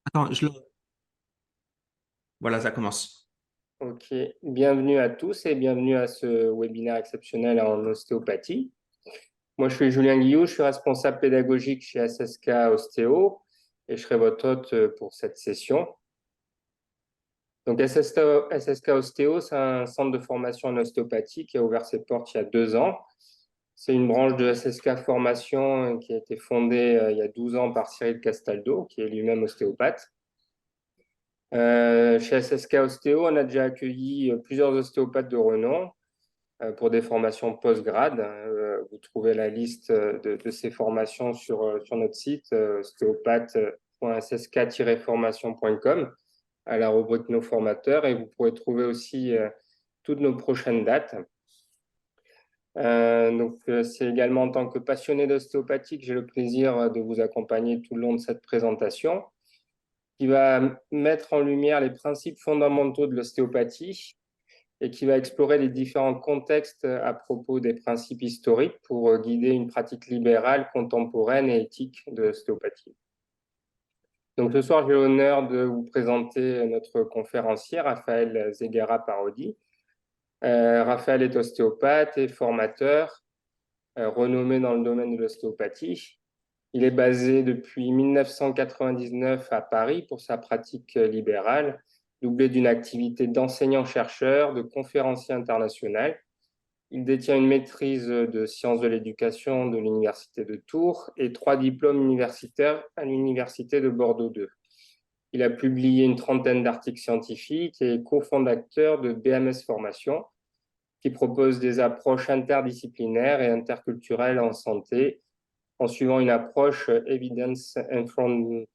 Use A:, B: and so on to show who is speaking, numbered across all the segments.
A: Attends, voilà, ça commence.
B: Ok, bienvenue à tous et bienvenue à ce webinaire exceptionnel en ostéopathie. Moi, je suis Julien Guillou, je suis responsable pédagogique chez SSK Ostéo et je serai votre hôte pour cette session. Donc, SSK Ostéo, c'est un centre de formation en ostéopathie qui a ouvert ses portes il y a 2 ans. C'est une branche de SSK Formation qui a été fondée il y a 12 ans par Cyril Castaldo, qui est lui-même ostéopathe. Chez SSK Ostéo, on a déjà accueilli plusieurs ostéopathes de renom pour des formations post-grade. Vous trouvez la liste de ces formations sur notre site ostéopathe.ssk-formation.com à la rubrique Nos formateurs et vous pourrez trouver aussi toutes nos prochaines dates. C'est également en tant que passionné d'ostéopathie que j'ai le plaisir de vous accompagner tout le long de cette présentation qui va mettre en lumière les principes fondamentaux de l'ostéopathie et qui va explorer les différents contextes à propos des principes historiques pour guider une pratique libérale, contemporaine et éthique de l'ostéopathie. Donc ce soir, j'ai l'honneur de vous présenter notre conférencier, Raphaël Zegara Parodi. Raphaël est ostéopathe et formateur renommé dans le domaine de l'ostéopathie. Il est basé depuis 1999 à Paris pour sa pratique libérale, doublée d'une activité d'enseignant-chercheur, de conférencier international. Il détient une maîtrise de sciences de l'éducation de l'Université de Tours et 3 diplômes universitaires à l'Université de Bordeaux 2. Il a publié une trentaine d'articles scientifiques et est cofondateur de BMS Formation, qui propose des approches interdisciplinaires et interculturelles en santé en suivant une approche evidence-informed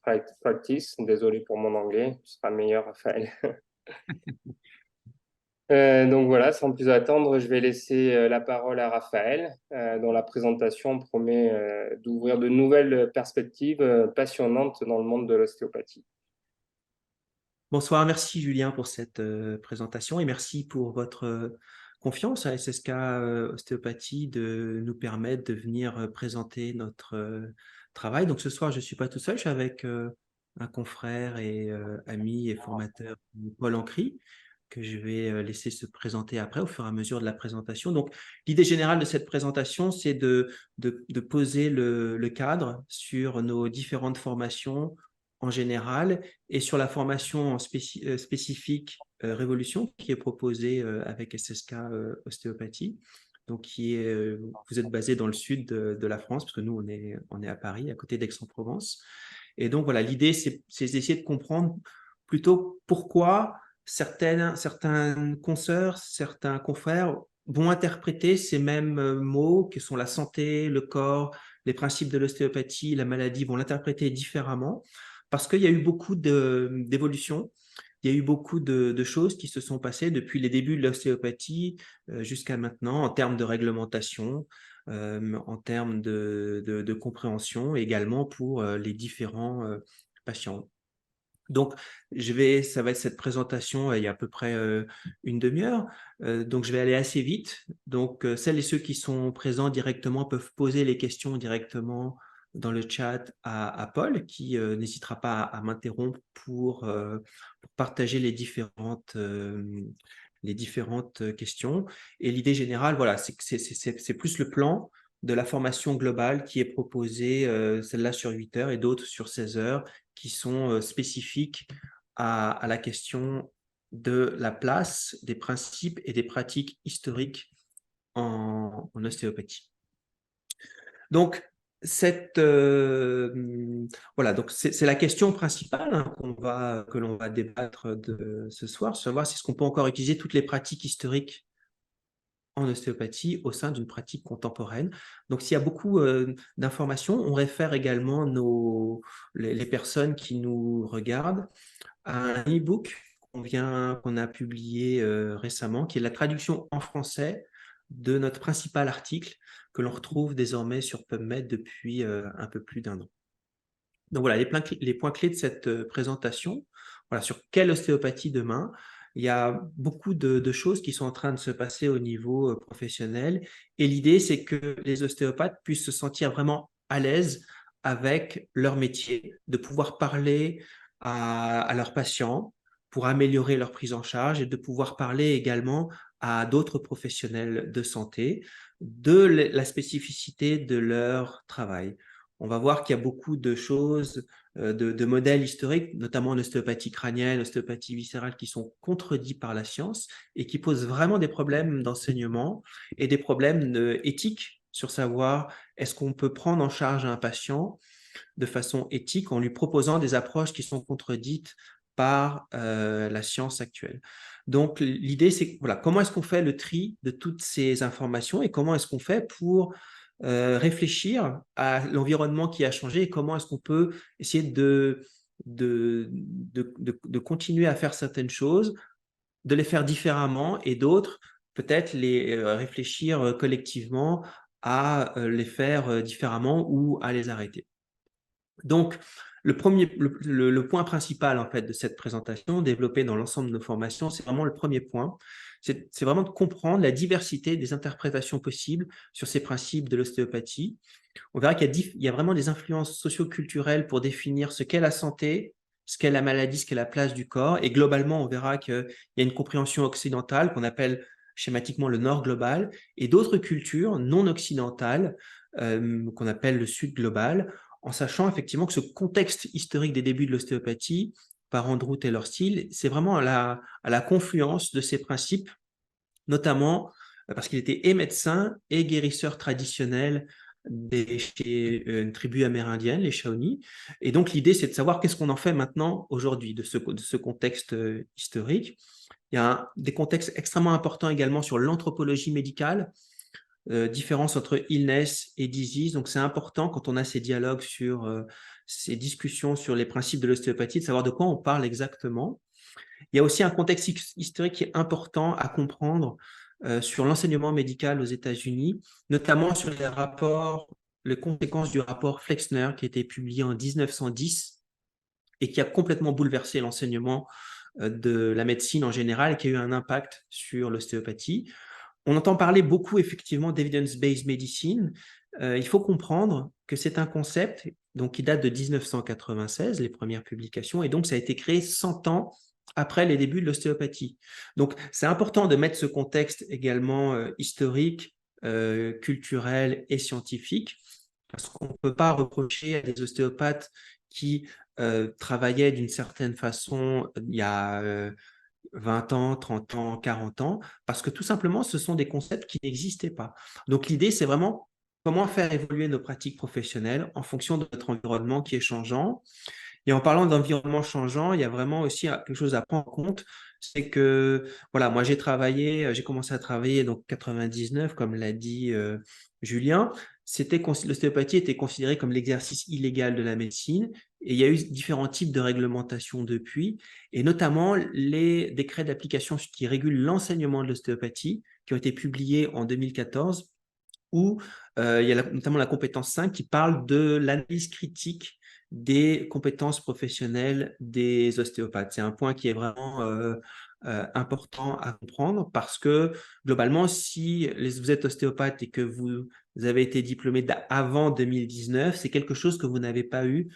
B: practice. Désolé pour mon anglais, ce sera meilleur, Raphaël. Donc voilà, sans plus attendre, je vais laisser la parole à Raphaël, dont la présentation promet d'ouvrir de nouvelles perspectives passionnantes dans le monde de l'ostéopathie.
A: Bonsoir, merci Julien pour cette présentation et merci pour votre confiance à SSK Ostéopathie de nous permettre de venir présenter notre travail. Donc ce soir, je ne suis pas tout seul, je suis avec un confrère et ami et formateur, Paul Ancry, que je vais laisser se présenter après au fur et à mesure de la présentation. Donc l'idée générale de cette présentation, c'est de poser le cadre sur nos différentes formations en général et sur la formation spécifique Révolution qui est proposée avec SSK Ostéopathie. Donc, vous êtes basé dans le sud de la France, parce que nous, on est à Paris, à côté d'Aix-en-Provence. Et donc, voilà, l'idée, c'est d'essayer de comprendre plutôt pourquoi certains consoeurs, certains confrères vont interpréter ces mêmes mots que sont la santé, le corps, les principes de l'ostéopathie, la maladie, vont l'interpréter différemment parce qu'il y a eu beaucoup d'évolutions, il y a eu beaucoup de choses qui se sont passées depuis les débuts de l'ostéopathie jusqu'à maintenant en termes de réglementation, en termes de compréhension, également pour les différents patients. Donc, ça va être cette présentation, il y a à peu près une demi-heure, donc je vais aller assez vite. Donc, celles et ceux qui sont présents directement peuvent poser les questions directement dans le chat à Paul, qui n'hésitera pas à m'interrompre pour partager les différentes questions. Et l'idée générale, voilà, c'est plus le plan de la formation globale qui est proposée, celle-là sur 8 heures et d'autres sur 16 heures, qui sont spécifiques à la question de la place des principes et des pratiques historiques en ostéopathie. Donc, voilà, donc c'est la question principale que l'on va débattre de ce soir, savoir si ce qu'on peut encore utiliser toutes les pratiques historiques en ostéopathie au sein d'une pratique contemporaine. Donc, s'il y a beaucoup d'informations, on réfère également les personnes qui nous regardent à un e-book qu'on a publié récemment, qui est la traduction en français de notre principal article que l'on retrouve désormais sur PubMed depuis un peu plus d'1 an. Donc voilà, les points clés de cette présentation. Voilà, sur quelle ostéopathie demain? Il y a beaucoup de choses qui sont en train de se passer au niveau professionnel. Et l'idée, c'est que les ostéopathes puissent se sentir vraiment à l'aise avec leur métier, de pouvoir parler à leurs patients pour améliorer leur prise en charge et de pouvoir parler également à d'autres professionnels de santé de la spécificité de leur travail. On va voir qu'il y a beaucoup de choses, de modèles historiques, notamment en ostéopathie crânienne, ostéopathie viscérale, qui sont contredits par la science et qui posent vraiment des problèmes d'enseignement et des problèmes éthiques sur savoir est-ce qu'on peut prendre en charge un patient de façon éthique en lui proposant des approches qui sont contredites par la science actuelle. Donc l'idée, c'est voilà, comment est-ce qu'on fait le tri de toutes ces informations et comment est-ce qu'on fait pour réfléchir à l'environnement qui a changé et comment est-ce qu'on peut essayer de continuer à faire certaines choses, de les faire différemment et d'autres, peut-être les réfléchir collectivement à les faire différemment ou à les arrêter. Donc, le point principal en fait de cette présentation, développée dans l'ensemble de nos formations, c'est vraiment le premier point. C'est vraiment de comprendre la diversité des interprétations possibles sur ces principes de l'ostéopathie. On verra qu'il y a vraiment des influences socio-culturelles pour définir ce qu'est la santé, ce qu'est la maladie, ce qu'est la place du corps. Et globalement, on verra qu'il y a une compréhension occidentale qu'on appelle schématiquement le nord global et d'autres cultures non occidentales qu'on appelle le sud global, en sachant effectivement que ce contexte historique des débuts de l'ostéopathie par Andrew Taylor Still, c'est vraiment à la confluence de ces principes, notamment parce qu'il était et médecin et guérisseur traditionnel chez une tribu amérindienne, les Shawnee. Et donc, l'idée, c'est de savoir qu'est-ce qu'on en fait maintenant, aujourd'hui, de ce contexte historique. Il y a des contextes extrêmement importants également sur l'anthropologie médicale, différence entre illness et disease. Donc, c'est important quand on a ces dialogues sur ces discussions sur les principes de l'ostéopathie, de savoir de quoi on parle exactement. Il y a aussi un contexte historique qui est important à comprendre sur l'enseignement médical aux États-Unis, notamment sur les conséquences du rapport Flexner qui a été publié en 1910 et qui a complètement bouleversé l'enseignement de la médecine en général et qui a eu un impact sur l'ostéopathie. On entend parler beaucoup effectivement d'evidence-based medicine. Il faut comprendre que c'est un concept donc, qui date de 1996, les premières publications, et donc ça a été créé 100 ans après les débuts de l'ostéopathie. Donc c'est important de mettre ce contexte également historique, culturel et scientifique, parce qu'on ne peut pas reprocher à des ostéopathes qui travaillaient d'une certaine façon il y a 20 ans, 30 ans, 40 ans, parce que tout simplement, ce sont des concepts qui n'existaient pas. Donc l'idée, c'est vraiment comment faire évoluer nos pratiques professionnelles en fonction de notre environnement qui est changeant. Et en parlant d'environnement changeant, il y a vraiment aussi quelque chose à prendre en compte, c'est que, voilà, moi j'ai commencé à travailler donc 99, comme l'a dit Julien. L'ostéopathie était considérée comme l'exercice illégal de la médecine, et il y a eu différents types de réglementations depuis, et notamment les décrets d'application qui régulent l'enseignement de l'ostéopathie, qui ont été publiés en 2014, où il y a notamment la compétence 5 qui parle de l'analyse critique des compétences professionnelles des ostéopathes. C'est un point qui est vraiment important à comprendre parce que globalement, si vous êtes ostéopathe et que vous avez été diplômé avant 2019, c'est quelque chose que vous n'avez pas eu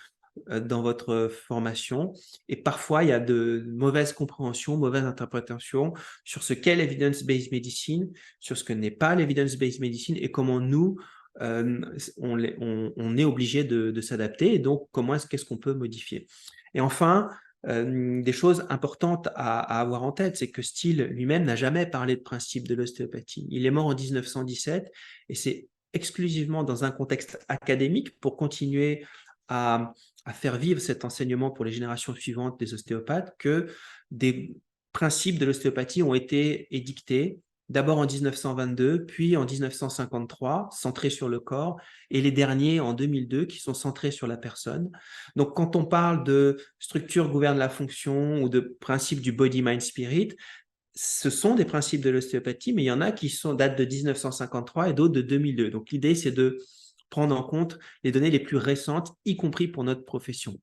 A: dans votre formation. Et parfois, il y a de mauvaises compréhensions, mauvaises interprétations sur ce qu'est l'evidence-based medicine, sur ce que n'est pas l'evidence-based medicine et comment nous, on est obligé de s'adapter et donc qu'est-ce qu'on peut modifier. Et enfin, des choses importantes à avoir en tête, c'est que Steele lui-même n'a jamais parlé de principe de l'ostéopathie. Il est mort en 1917 et c'est exclusivement dans un contexte académique pour continuer à faire vivre cet enseignement pour les générations suivantes des ostéopathes que des principes de l'ostéopathie ont été édictés, d'abord en 1922, puis en 1953, centrés sur le corps, et les derniers en 2002, qui sont centrés sur la personne. Donc, quand on parle de structure gouverne la fonction ou de principe du body, mind, spirit, ce sont des principes de l'ostéopathie, mais il y en a qui datent de 1953 et d'autres de 2002. Donc, l'idée, c'est de prendre en compte les données les plus récentes, y compris pour notre profession.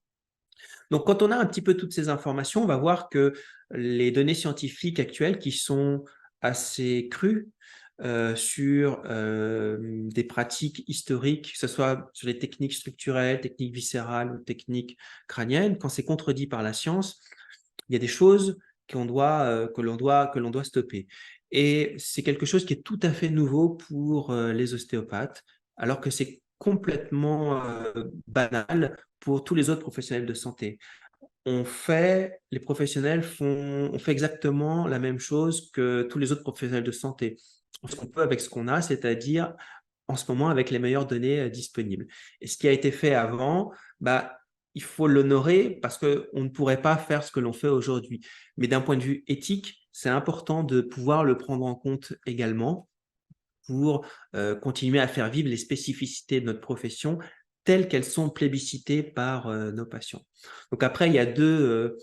A: Donc, quand on a un petit peu toutes ces informations, on va voir que les données scientifiques actuelles qui sont assez crues sur des pratiques historiques, que ce soit sur les techniques structurelles, techniques viscérales ou techniques crâniennes, quand c'est contredit par la science, il y a des choses que l'on doit stopper. Et c'est quelque chose qui est tout à fait nouveau pour les ostéopathes, alors que c'est complètement banal pour tous les autres professionnels de santé. Les professionnels on fait exactement la même chose que tous les autres professionnels de santé. Ce qu'on peut avec ce qu'on a, c'est-à-dire en ce moment avec les meilleures données disponibles. Et ce qui a été fait avant, bah, il faut l'honorer parce qu'on ne pourrait pas faire ce que l'on fait aujourd'hui. Mais d'un point de vue éthique, c'est important de pouvoir le prendre en compte également pour continuer à faire vivre les spécificités de notre profession telles qu'elles sont plébiscitées par nos patients. Donc après, il y a deux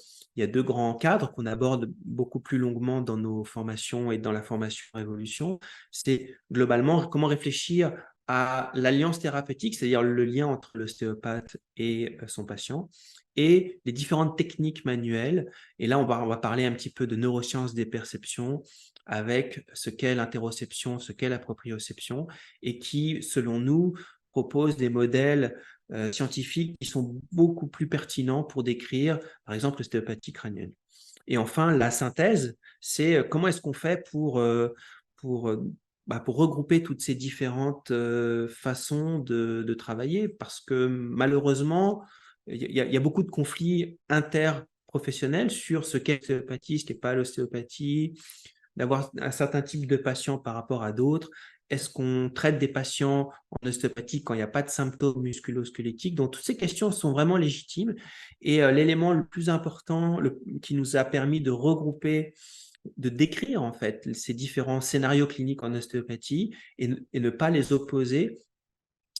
A: grands cadres qu'on aborde beaucoup plus longuement dans nos formations et dans la formation Révolution. C'est globalement comment réfléchir à l'alliance thérapeutique, c'est-à-dire le lien entre l'ostéopathe et son patient, et les différentes techniques manuelles. Et là, on va parler un petit peu de neurosciences des perceptions, avec ce qu'est l'interoception, ce qu'est la proprioception, et qui, selon nous, propose des modèles scientifiques qui sont beaucoup plus pertinents pour décrire, par exemple, l'ostéopathie crânienne. Et enfin, la synthèse, c'est comment est-ce qu'on fait pour, pour regrouper toutes ces différentes façons de travailler, parce que malheureusement, il y a beaucoup de conflits interprofessionnels sur ce qu'est l'ostéopathie, ce qu'est pas l'ostéopathie, d'avoir un certain type de patient par rapport à d'autres. Est-ce qu'on traite des patients en ostéopathie quand il n'y a pas de symptômes musculo-squelettiques? Donc, toutes ces questions sont vraiment légitimes. Et l'élément le plus important qui nous a permis de regrouper, de décrire en fait ces différents scénarios cliniques en ostéopathie et ne pas les opposer,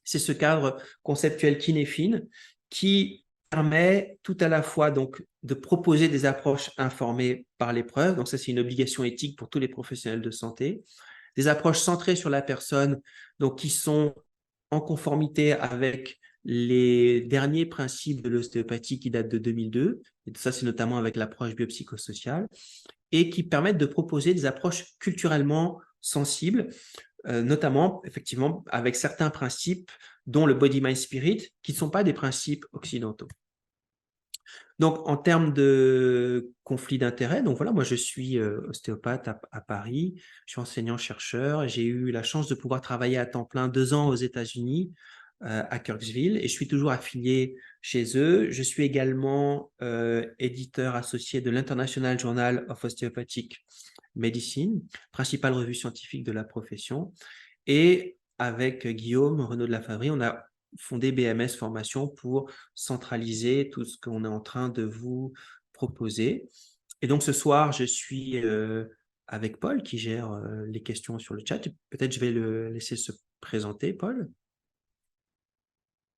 A: c'est ce cadre conceptuel kinéphine qui permet tout à la fois donc de proposer des approches informées par l'épreuve, donc ça c'est une obligation éthique pour tous les professionnels de santé, des approches centrées sur la personne, donc qui sont en conformité avec les derniers principes de l'ostéopathie qui datent de 2002, et ça c'est notamment avec l'approche biopsychosociale, et qui permettent de proposer des approches culturellement sensibles, notamment effectivement avec certains principes, dont le body, mind, spirit, qui ne sont pas des principes occidentaux. Donc, en termes de conflit d'intérêts, donc voilà, moi je suis ostéopathe à Paris, je suis enseignant-chercheur, j'ai eu la chance de pouvoir travailler à temps plein 2 ans aux États-Unis, à Kirksville, et je suis toujours affilié chez eux. Je suis également éditeur associé de l'International Journal of Osteopathic Medicine, principale revue scientifique de la profession. Et avec Guillaume Renaud de la Favrie, on a fondé BMS Formation pour centraliser tout ce qu'on est en train de vous proposer. Et donc ce soir, je suis avec Paul qui gère les questions sur le chat. Peut-être je vais le laisser se présenter, Paul.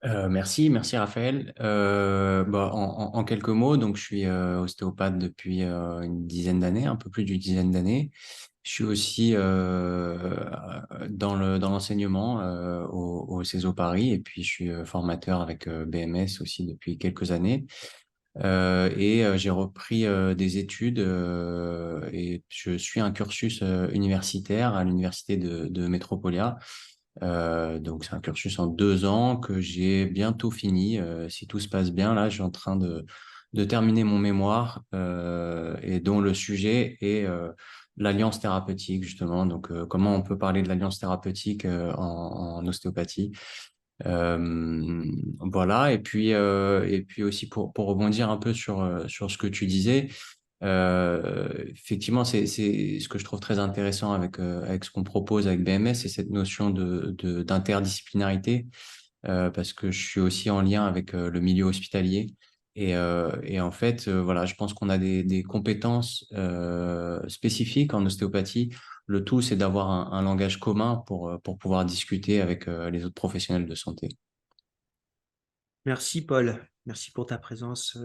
C: Merci Raphaël. En quelques mots, donc je suis ostéopathe depuis une dizaine d'années, un peu plus d'une dizaine d'années. Je suis aussi dans l'enseignement au CESO Paris, et puis je suis formateur avec BMS aussi depuis quelques années. J'ai repris des études et je suis un cursus universitaire à l'université de Metropolia. Donc c'est un cursus en 2 ans que j'ai bientôt fini. Si tout se passe bien, là, je suis en train de terminer mon mémoire et dont le sujet est l'alliance thérapeutique, justement. Donc comment on peut parler de l'alliance thérapeutique en ostéopathie. Voilà. Et puis aussi pour rebondir un peu sur ce que tu disais. Effectivement, c'est ce que je trouve très intéressant avec ce qu'on propose avec BMS, c'est cette notion d'interdisciplinarité, parce que je suis aussi en lien avec le milieu hospitalier. Et en fait, voilà, je pense qu'on a des compétences spécifiques en ostéopathie. Le tout, c'est d'avoir un langage commun pour pouvoir discuter avec les autres professionnels de santé.
A: Merci, Paul. Merci pour ta présence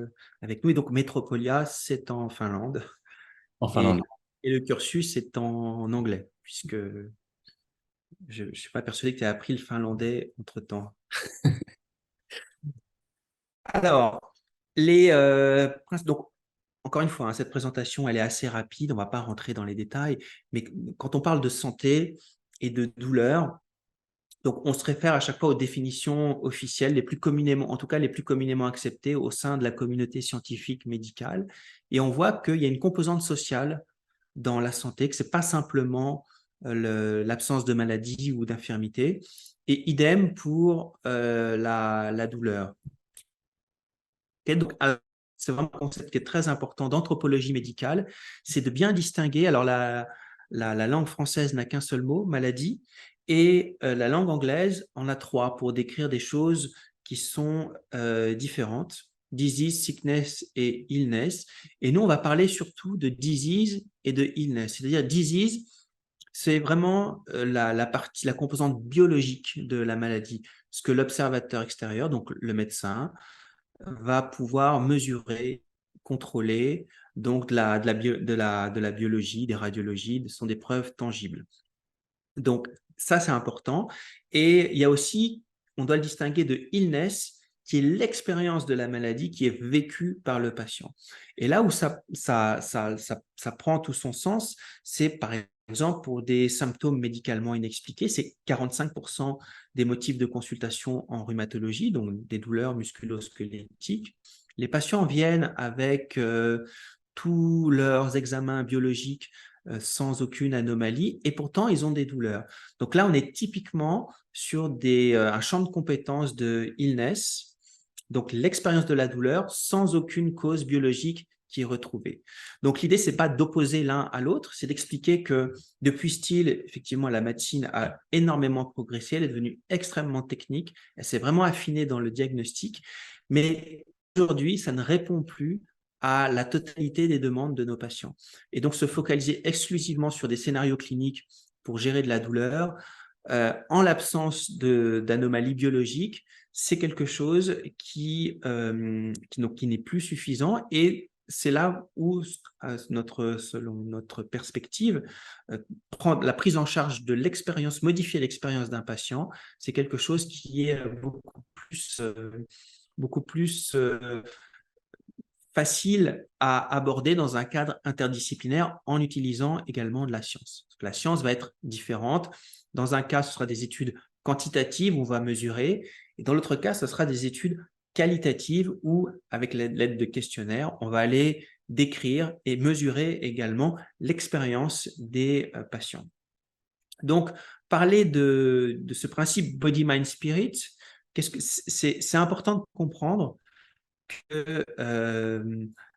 A: avec nous. Et donc, Metropolia, c'est en Finlande.
C: En
A: Et,
C: finlandais.
A: et le cursus est en anglais, puisque je ne suis pas persuadé que tu aies appris le finlandais entre-temps. Alors, donc, encore une fois, hein, cette présentation, elle est assez rapide, on ne va pas rentrer dans les détails, mais quand on parle de santé, et de douleur. Donc, on se réfère à chaque fois aux définitions officielles, les plus communément, en tout cas les plus communément acceptées au sein de la communauté scientifique médicale. Et on voit qu'il y a une composante sociale dans la santé, que ce n'est pas simplement l'absence de maladie ou d'infirmité. Et idem pour la douleur. Okay, donc, c'est vraiment un concept qui est très important d'anthropologie médicale, c'est de bien distinguer, alors la langue française n'a qu'un seul mot, maladie, et la langue anglaise en a 3 pour décrire des choses qui sont différentes, disease, sickness et illness. Et nous, on va parler surtout de disease et de illness. C'est-à-dire disease, c'est vraiment la composante biologique de la maladie, ce que l'observateur extérieur, donc le médecin, va pouvoir mesurer, contrôler, donc de la biologie, des radiologies, ce sont des preuves tangibles. Donc, ça, c'est important. Et il y a aussi, on doit le distinguer de illness, qui est l'expérience de la maladie qui est vécue par le patient. Et là où ça prend tout son sens, c'est par exemple pour des symptômes médicalement inexpliqués, c'est 45% des motifs de consultation en rhumatologie, donc des douleurs musculo-squelettiques. Les patients viennent avec tous leurs examens biologiques sans aucune anomalie, et pourtant ils ont des douleurs. Donc là, on est typiquement sur un champ de compétences de illness, donc l'expérience de la douleur sans aucune cause biologique qui est retrouvée. Donc l'idée, c'est pas d'opposer l'un à l'autre, c'est d'expliquer que depuis Steele, effectivement, la médecine a énormément progressé, elle est devenue extrêmement technique, elle s'est vraiment affinée dans le diagnostic, mais aujourd'hui, ça ne répond plus à la totalité des demandes de nos patients. Et donc, se focaliser exclusivement sur des scénarios cliniques pour gérer de la douleur, en l'absence d'anomalies biologiques, c'est quelque chose qui n'est plus suffisant. Et c'est là où, selon notre perspective, prendre la prise en charge de l'expérience, modifier l'expérience d'un patient, c'est quelque chose qui est beaucoup plus facile à aborder dans un cadre interdisciplinaire en utilisant également de la science. La science va être différente. Dans un cas, ce sera des études quantitatives où on va mesurer, et dans l'autre cas, ce sera des études qualitatives où, avec l'aide de questionnaires, on va aller décrire et mesurer également l'expérience des patients. Donc, parler de ce principe body, mind, spirit, c'est important de comprendre que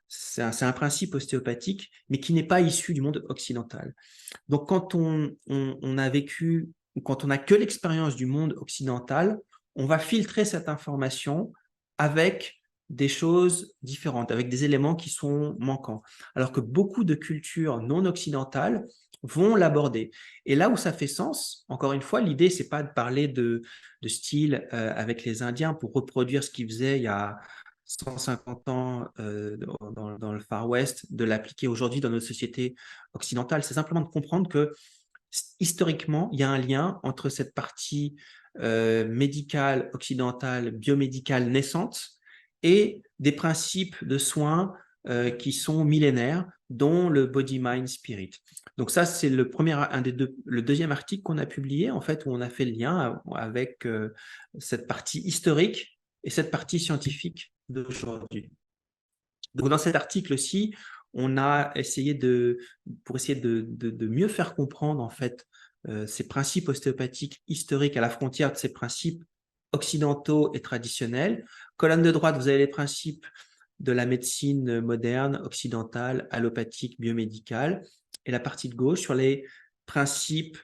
A: c'est un principe ostéopathique, mais qui n'est pas issu du monde occidental. Donc, quand on a vécu, ou quand on n'a que l'expérience du monde occidental, on va filtrer cette information avec des choses différentes, avec des éléments qui sont manquants. Alors que beaucoup de cultures non occidentales vont l'aborder. Et là où ça fait sens, encore une fois, l'idée, c'est pas de parler de style avec les Indiens pour reproduire ce qu'ils faisaient il y a 150 ans dans le Far West, de l'appliquer aujourd'hui dans notre société occidentale. C'est simplement de comprendre que historiquement, il y a un lien entre cette partie médicale, occidentale, biomédicale naissante et des principes de soins qui sont millénaires, dont le body, mind, spirit. Donc ça, c'est le deuxième article qu'on a publié, en fait, où on a fait le lien avec cette partie historique et cette partie scientifique d'aujourd'hui. Donc, dans cet article-ci, on a essayé pour essayer de mieux faire comprendre, en fait, ces principes ostéopathiques historiques à la frontière de ces principes occidentaux et traditionnels. Colonne de droite, vous avez les principes de la médecine moderne, occidentale, allopathique, biomédicale, et la partie de gauche sur les principes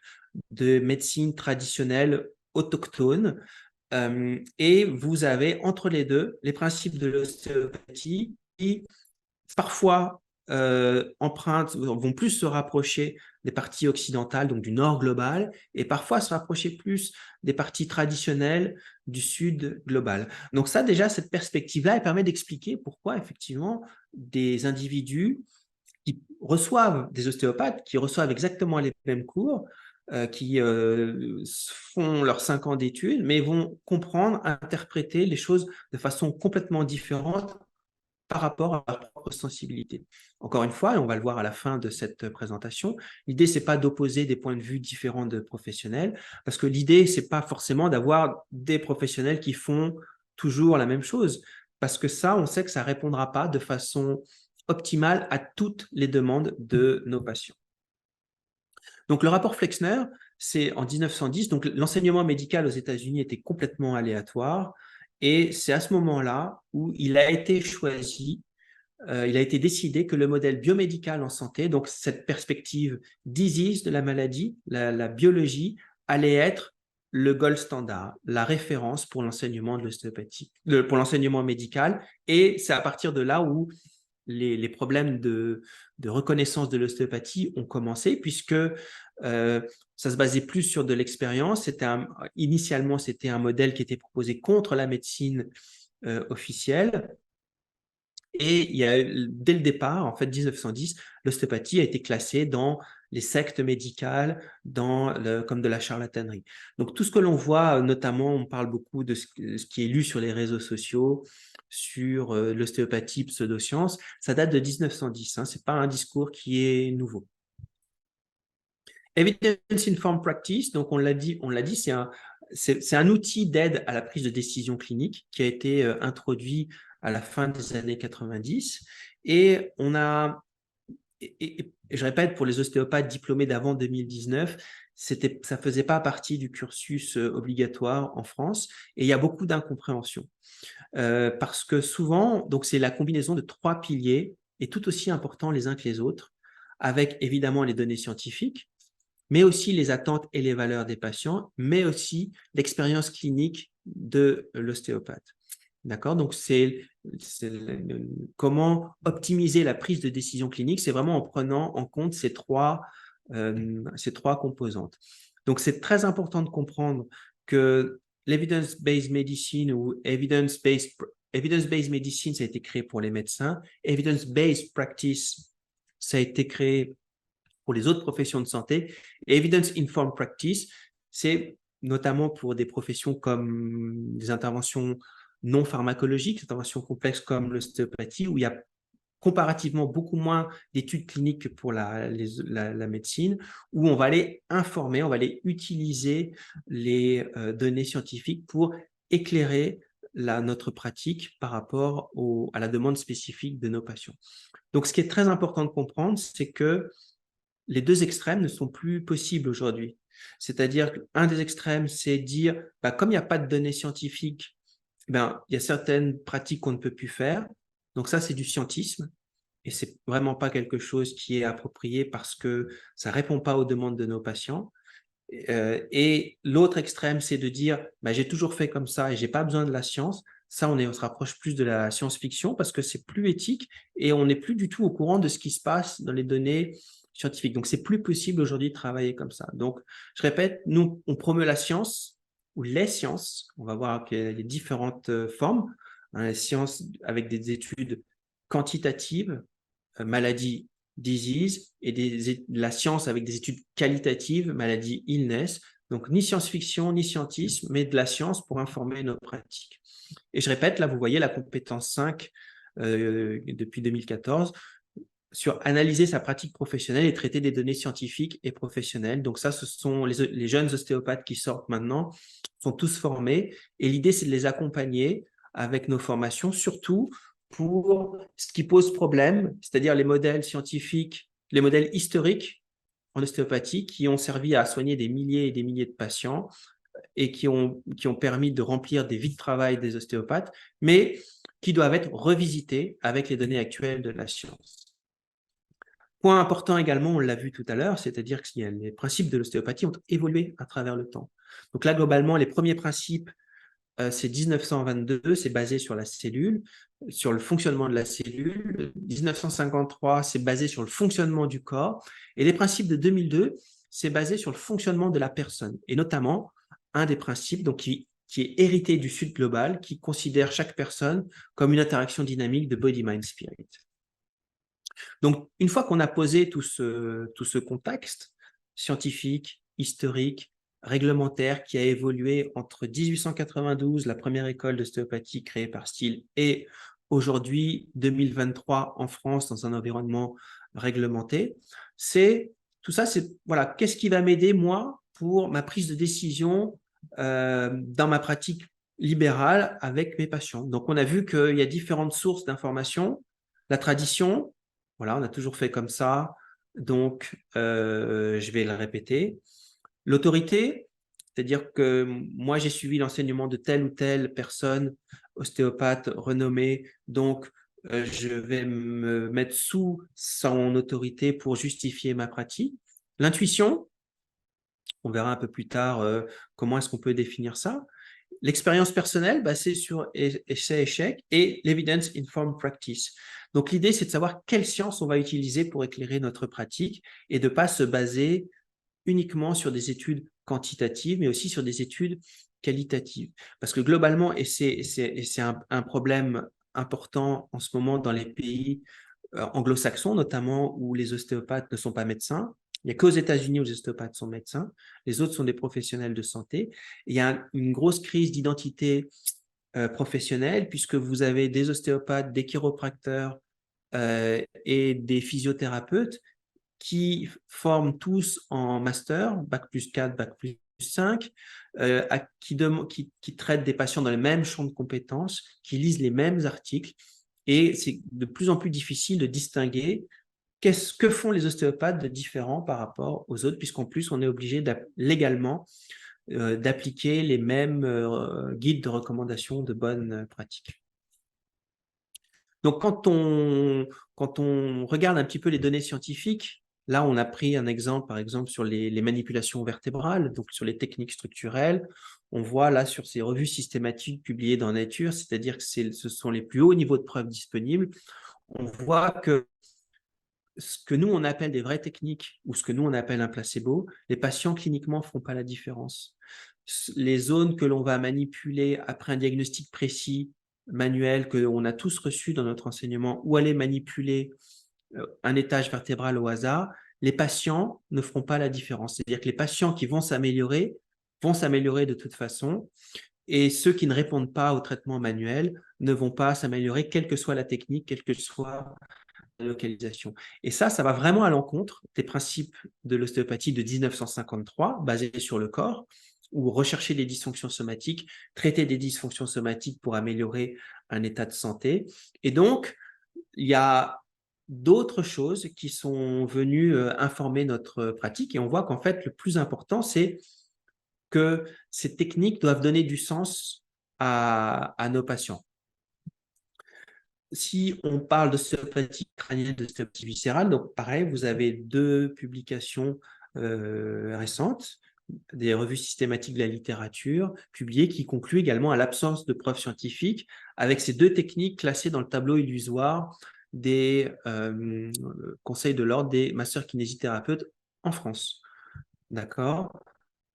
A: de médecine traditionnelle autochtone. Et vous avez entre les deux les principes de l'ostéopathie qui parfois vont plus se rapprocher des parties occidentales, donc du nord global, et parfois se rapprocher plus des parties traditionnelles du sud global. Donc ça, déjà, cette perspective-là, elle permet d'expliquer pourquoi, effectivement, des individus qui reçoivent des ostéopathes, qui reçoivent exactement les mêmes cours, qui font leurs 5 ans d'études, mais vont comprendre, interpréter les choses de façon complètement différente par rapport à leur propre sensibilité. Encore une fois, et on va le voir à la fin de cette présentation, l'idée, c'est pas d'opposer des points de vue différents de professionnels, parce que l'idée, c'est pas forcément d'avoir des professionnels qui font toujours la même chose, parce que ça, on sait que ça répondra pas de façon optimale à toutes les demandes de nos patients. Donc, le rapport Flexner, c'est en 1910. Donc, l'enseignement médical aux États-Unis était complètement aléatoire. Et c'est à ce moment-là où il a été choisi, il a été décidé que le modèle biomédical en santé, donc cette perspective disease de la maladie, la biologie, allait être le gold standard, la référence pour l'enseignement de l'ostéopathie, pour l'enseignement médical. Et c'est à partir de là où les problèmes de reconnaissance de l'ostéopathie ont commencé, puisque ça se basait plus sur de l'expérience. Initialement, c'était un modèle qui était proposé contre la médecine officielle. Et dès le départ, en fait, 1910, l'ostéopathie a été classée dans les sectes médicales, comme de la charlatanerie. Donc, tout ce que l'on voit, notamment, on parle beaucoup de ce qui est lu sur les réseaux sociaux, sur l'ostéopathie pseudoscience, ça date de 1910. Ce n'est pas un discours qui est nouveau. Evidence Informed Practice, donc on l'a dit, c'est un outil d'aide à la prise de décision clinique qui a été introduit à la fin des années 90. Et je répète, pour les ostéopathes diplômés d'avant 2019, ça ne faisait pas partie du cursus obligatoire en France. Et il y a beaucoup d'incompréhension. Parce que souvent, donc c'est la combinaison de 3 piliers, et tout aussi importants les uns que les autres, avec évidemment les données scientifiques, mais aussi les attentes et les valeurs des patients, mais aussi l'expérience clinique de l'ostéopathe. D'accord? Donc, comment optimiser la prise de décision clinique, c'est vraiment en prenant en compte ces trois composantes. Donc, c'est très important de comprendre que l'evidence-based medicine ou evidence-based medicine, ça a été créé pour les médecins. Evidence-based practice, ça a été créé pour les autres professions de santé. Et evidence-informed practice, c'est notamment pour des professions comme des interventions non pharmacologiques, des interventions complexes comme l'ostéopathie, où il y a comparativement beaucoup moins d'études cliniques que pour la médecine, où on va aller informer, on va aller utiliser les données scientifiques pour éclairer notre pratique par rapport à la demande spécifique de nos patients. Donc, ce qui est très important de comprendre, c'est que les deux extrêmes ne sont plus possibles aujourd'hui. C'est-à-dire qu'un des extrêmes, c'est dire, comme il n'y a pas de données scientifiques, il y a certaines pratiques qu'on ne peut plus faire. Donc ça, c'est du scientisme. Et c'est vraiment pas quelque chose qui est approprié parce que ça répond pas aux demandes de nos patients. Et l'autre extrême, c'est de dire, j'ai toujours fait comme ça et j'ai pas besoin de la science. Ça, on se rapproche plus de la science-fiction parce que c'est plus éthique et on n'est plus du tout au courant de ce qui se passe dans les données scientifiques. Donc, c'est plus possible aujourd'hui de travailler comme ça. Donc, je répète, nous, on promeut la science ou les sciences. On va voir qu'il y a les différentes formes. Les sciences avec des études quantitatives, maladie, disease, et de la science avec des études qualitatives, maladie, illness. Donc, ni science-fiction, ni scientisme, mais de la science pour informer nos pratiques. Et je répète, là, vous voyez la compétence 5 depuis 2014 sur analyser sa pratique professionnelle et traiter des données scientifiques et professionnelles. Donc ça, ce sont les jeunes ostéopathes qui sortent maintenant, sont tous formés. Et l'idée, c'est de les accompagner avec nos formations, surtout pour ce qui pose problème, c'est-à-dire les modèles scientifiques, les modèles historiques en ostéopathie qui ont servi à soigner des milliers et des milliers de patients et qui ont permis de remplir des vies de travail des ostéopathes, mais qui doivent être revisités avec les données actuelles de la science. Point important également, on l'a vu tout à l'heure, c'est-à-dire que les principes de l'ostéopathie ont évolué à travers le temps. Donc là, globalement, les premiers principes, c'est 1922, c'est basé sur la cellule, sur le fonctionnement de la cellule. 1953, c'est basé sur le fonctionnement du corps. Et les principes de 2002, c'est basé sur le fonctionnement de la personne. Et notamment, un des principes donc, qui est hérité du Sud global, qui considère chaque personne comme une interaction dynamique de body, mind, spirit. Donc, une fois qu'on a posé tout ce contexte scientifique, historique, réglementaire qui a évolué entre 1892, la première école d'ostéopathie créée par Steele, et aujourd'hui, 2023, en France, dans un environnement réglementé. Tout ça, c'est voilà, qu'est-ce qui va m'aider, moi, pour ma prise de décision dans ma pratique libérale avec mes patients. Donc, on a vu qu'il y a différentes sources d'informations. La tradition, voilà, on a toujours fait comme ça, donc je vais le répéter. L'autorité, c'est-à-dire que moi, j'ai suivi l'enseignement de telle ou telle personne, ostéopathe renommée, donc je vais me mettre sous son autorité pour justifier ma pratique. L'intuition, on verra un peu plus tard comment est-ce qu'on peut définir ça. L'expérience personnelle, c'est sur essai-échec et l'evidence informed practice. Donc, l'idée, c'est de savoir quelle science on va utiliser pour éclairer notre pratique et de ne pas se baser uniquement sur des études quantitatives, mais aussi sur des études qualitatives. Parce que globalement, et c'est un problème important en ce moment dans les pays anglo-saxons, notamment où les ostéopathes ne sont pas médecins. Il n'y a qu'aux États-Unis où les ostéopathes sont médecins. Les autres sont des professionnels de santé. Et il y a une grosse crise d'identité professionnelle puisque vous avez des ostéopathes, des chiropracteurs et des physiothérapeutes qui forment tous en master, bac plus 4, bac plus 5, qui traitent des patients dans les mêmes champs de compétences, qui lisent les mêmes articles. Et c'est de plus en plus difficile de distinguer qu'est-ce que font les ostéopathes de différent par rapport aux autres, puisqu'en plus, on est obligé légalement d'appliquer les mêmes guides de recommandation de bonnes pratiques. Donc, quand on regarde un petit peu les données scientifiques, là, on a pris un exemple, par exemple, sur les manipulations vertébrales, donc sur les techniques structurelles. On voit là sur ces revues systématiques publiées dans Nature, c'est-à-dire que ce sont les plus hauts niveaux de preuves disponibles. On voit que ce que nous, on appelle des vraies techniques ou ce que nous, on appelle un placebo, les patients cliniquement ne font pas la différence. Les zones que l'on va manipuler après un diagnostic précis, manuel, qu'on a tous reçu dans notre enseignement, où aller manipuler un étage vertébral au hasard, les patients ne feront pas la différence. C'est-à-dire que les patients qui vont s'améliorer de toute façon, et ceux qui ne répondent pas au traitement manuel ne vont pas s'améliorer, quelle que soit la technique, quelle que soit la localisation. Et ça va vraiment à l'encontre des principes de l'ostéopathie de 1953, basés sur le corps, où rechercher les dysfonctions somatiques, traiter des dysfonctions somatiques pour améliorer un état de santé. Et donc, il y a d'autres choses qui sont venues informer notre pratique. Et on voit qu'en fait, le plus important, c'est que ces techniques doivent donner du sens à nos patients. Si on parle d'ostéopathie crânienne, d'ostéopathie viscérale, donc pareil, vous avez 2 publications récentes, des revues systématiques de la littérature publiées qui concluent également à l'absence de preuves scientifiques avec ces 2 techniques classées dans le tableau illusoire des conseils de l'ordre des masseurs kinésithérapeutes en France. D'accord.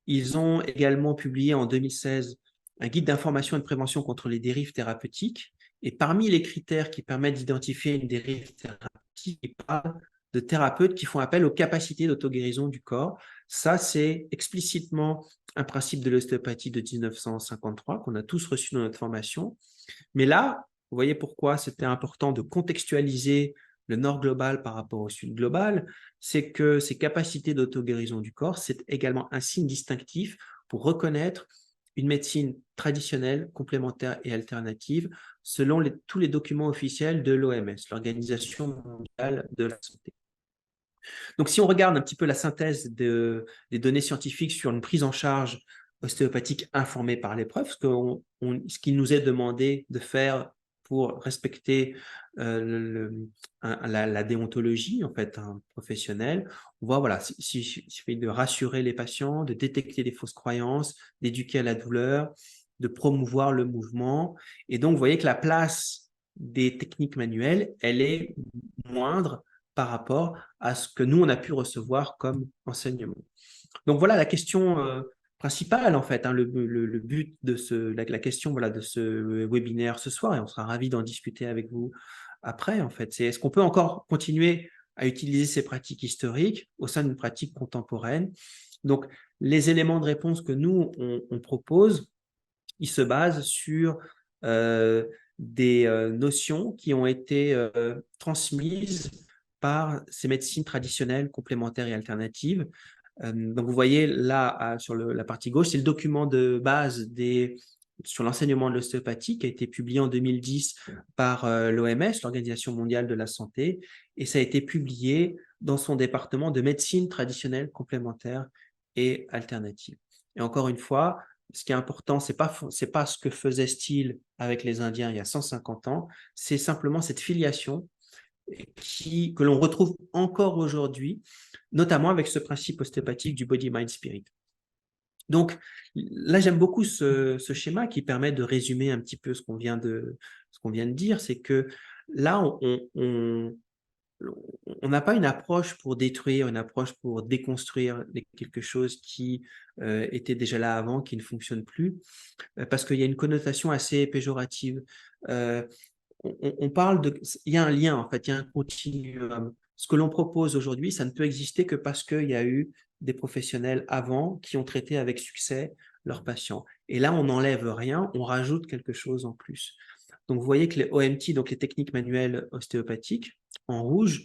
A: Ils ont également publié en 2016 un guide d'information et de prévention contre les dérives thérapeutiques. Et parmi les critères qui permettent d'identifier une dérive thérapeutique, ils parlent de thérapeutes qui font appel aux capacités d'auto-guérison du corps. Ça, c'est explicitement un principe de l'ostéopathie de 1953 qu'on a tous reçu dans notre formation. Mais là, vous voyez pourquoi c'était important de contextualiser le nord global par rapport au sud global, c'est que ces capacités d'auto-guérison du corps, c'est également un signe distinctif pour reconnaître une médecine traditionnelle, complémentaire et alternative selon tous les documents officiels de l'OMS, l'Organisation mondiale de la santé. Donc, si on regarde un petit peu la synthèse des données scientifiques sur une prise en charge ostéopathique informée par l'épreuve, ce qu'il nous est demandé de faire pour respecter la déontologie en fait professionnelle, on voit voilà, il suffit de rassurer les patients, de détecter les fausses croyances, d'éduquer à la douleur, de promouvoir le mouvement. Et donc, vous voyez que la place des techniques manuelles, elle est moindre par rapport à ce que nous, on a pu recevoir comme enseignement. Donc voilà la question principale, en fait, le but de la question voilà, de ce webinaire ce soir, et on sera ravis d'en discuter avec vous après, en fait. C'est est-ce qu'on peut encore continuer à utiliser ces pratiques historiques au sein d'une pratique contemporaine? Donc, les éléments de réponse que nous, on propose, ils se basent sur des notions qui ont été transmises par ces médecines traditionnelles, complémentaires et alternatives. Donc, vous voyez là, sur la partie gauche, c'est le document de base sur l'enseignement de l'ostéopathie qui a été publié en 2010 par l'OMS, l'Organisation mondiale de la santé, et ça a été publié dans son département de médecine traditionnelle, complémentaire et alternative. Et encore une fois, ce qui est important, c'est pas ce que faisait Steele avec les Indiens il y a 150 ans, c'est simplement cette filiation que l'on retrouve encore aujourd'hui, notamment avec ce principe ostéopathique du body, mind, spirit. Donc là, j'aime beaucoup ce schéma qui permet de résumer un petit peu ce qu'on vient de dire, c'est que là, on n'a pas une approche pour détruire, une approche pour déconstruire quelque chose qui était déjà là avant, qui ne fonctionne plus, parce qu'il y a une connotation assez péjorative. On parle il y a un lien, en fait, il y a un continuum. Ce que l'on propose aujourd'hui, ça ne peut exister que parce qu'il y a eu des professionnels avant qui ont traité avec succès leurs patients. Et là, on n'enlève rien, on rajoute quelque chose en plus. Donc, vous voyez que les OMT, donc les techniques manuelles ostéopathiques, en rouge,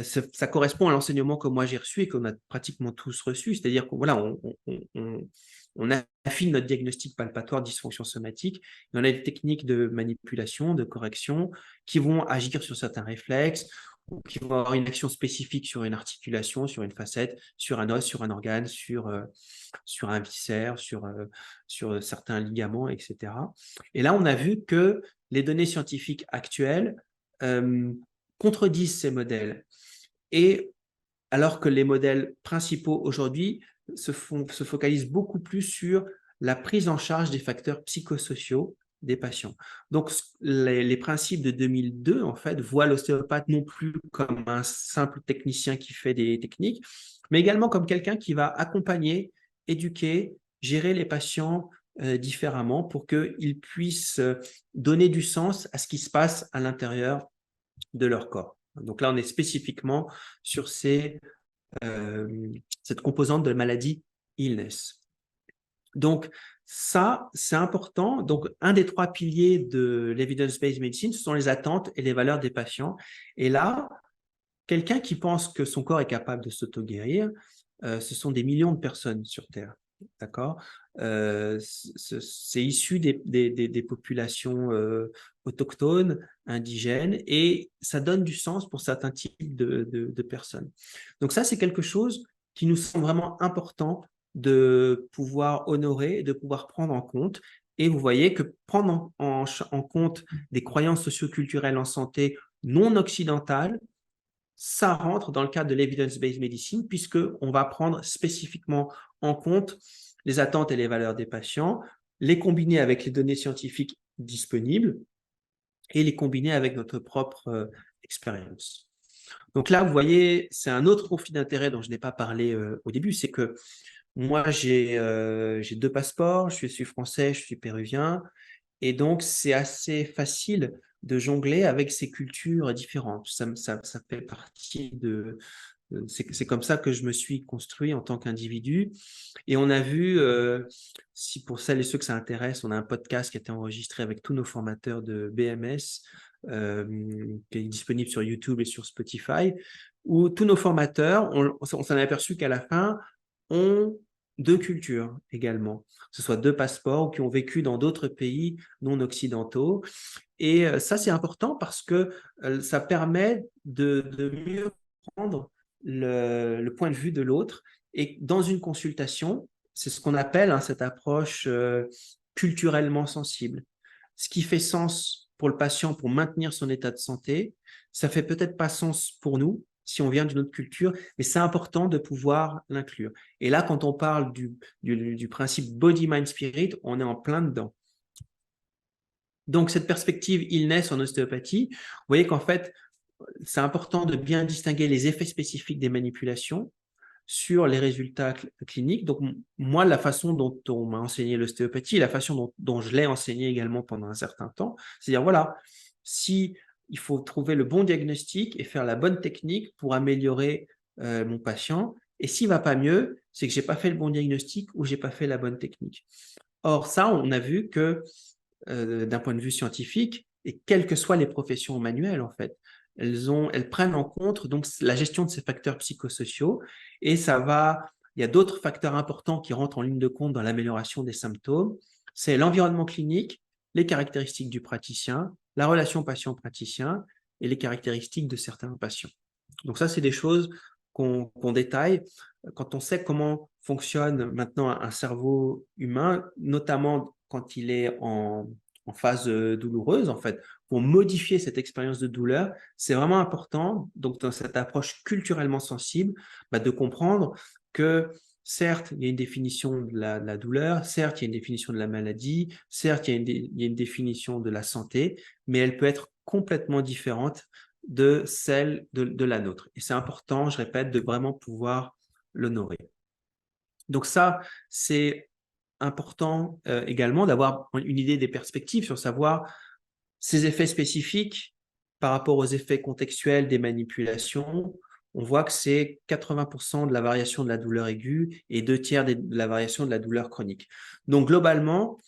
A: ça correspond à l'enseignement que moi j'ai reçu et qu'on a pratiquement tous reçu. C'est-à-dire qu'on voilà, on affine notre diagnostic palpatoire de dysfonction somatique. Et on a des techniques de manipulation, de correction, qui vont agir sur certains réflexes, ou qui vont avoir une action spécifique sur une articulation, sur une facette, sur un os, sur un organe, sur un viscère, sur certains ligaments, etc. Et là, on a vu que les données scientifiques actuelles contredisent ces modèles. Et alors que les modèles principaux aujourd'hui se focalisent beaucoup plus sur la prise en charge des facteurs psychosociaux des patients. Donc, les principes de 2002, en fait, voient l'ostéopathe non plus comme un simple technicien qui fait des techniques, mais également comme quelqu'un qui va accompagner, éduquer, gérer les patients différemment pour qu'ils puissent donner du sens à ce qui se passe à l'intérieur de leur corps. Donc là, on est spécifiquement sur cette composante de maladie illness. Donc, ça, c'est important. Donc, un des 3 piliers de l'evidence-based medicine, ce sont les attentes et les valeurs des patients. Et là, quelqu'un qui pense que son corps est capable de s'auto-guérir, ce sont des millions de personnes sur Terre. D'accord? C'est issu des populations autochtones, indigènes, et ça donne du sens pour certains types de personnes. Donc ça, c'est quelque chose qui nous semble vraiment important de pouvoir honorer, de pouvoir prendre en compte. Et vous voyez que prendre en compte des croyances socioculturelles en santé non occidentales, ça rentre dans le cadre de l'evidence-based medicine, puisqu'on va prendre spécifiquement en compte les attentes et les valeurs des patients, les combiner avec les données scientifiques disponibles et les combiner avec notre propre expérience. Donc là, vous voyez, c'est un autre conflit d'intérêt dont je n'ai pas parlé au début, c'est que moi, j'ai 2 passeports, je suis français, je suis péruvien, et donc c'est assez facile de jongler avec ces cultures différentes. Ça fait partie c'est comme ça que je me suis construit en tant qu'individu. Et on a vu, si pour celles et ceux que ça intéresse, on a un podcast qui a été enregistré avec tous nos formateurs de BMS, qui est disponible sur YouTube et sur Spotify, où tous nos formateurs, on s'en est aperçu qu'à la fin, ont 2 cultures également, que ce soit 2 passeports ou qui ont vécu dans d'autres pays non occidentaux. Et ça, c'est important parce que ça permet de mieux prendre le point de vue de l'autre. Et dans une consultation, c'est ce qu'on appelle cette approche culturellement sensible. Ce qui fait sens pour le patient pour maintenir son état de santé, ça fait peut-être pas sens pour nous si on vient d'une autre culture, mais c'est important de pouvoir l'inclure. Et là, quand on parle du principe body, mind, spirit, on est en plein dedans. Donc, cette perspective illness en ostéopathie, vous voyez qu'en fait, c'est important de bien distinguer les effets spécifiques des manipulations sur les résultats cliniques. Donc, moi, la façon dont on m'a enseigné l'ostéopathie, la façon dont je l'ai enseigné également pendant un certain temps, c'est-à-dire, voilà, si il faut trouver le bon diagnostic et faire la bonne technique pour améliorer mon patient, et s'il ne va pas mieux, c'est que je n'ai pas fait le bon diagnostic ou je n'ai pas fait la bonne technique. Or, ça, on a vu que d'un point de vue scientifique, et quelles que soient les professions manuelles, en fait. Elles prennent en compte donc la gestion de ces facteurs psychosociaux et il y a d'autres facteurs importants qui rentrent en ligne de compte dans l'amélioration des symptômes. C'est l'environnement clinique, les caractéristiques du praticien, la relation patient-praticien et les caractéristiques de certains patients. Donc ça, c'est des choses qu'on détaille quand on sait comment fonctionne maintenant un cerveau humain, notamment quand il est en phase douloureuse, en fait, pour modifier cette expérience de douleur, c'est vraiment important, donc dans cette approche culturellement sensible, de comprendre que certes, il y a une définition de la douleur, certes, il y a une définition de la maladie, certes, il y a une définition de la santé, mais elle peut être complètement différente de celle de la nôtre. Et c'est important, je répète, de vraiment pouvoir l'honorer. Donc ça, c'est important également d'avoir une idée des perspectives sur savoir ces effets spécifiques par rapport aux effets contextuels des manipulations. On voit que c'est 80% de la variation de la douleur aiguë et 2/3 de la variation de la douleur chronique. Donc globalement,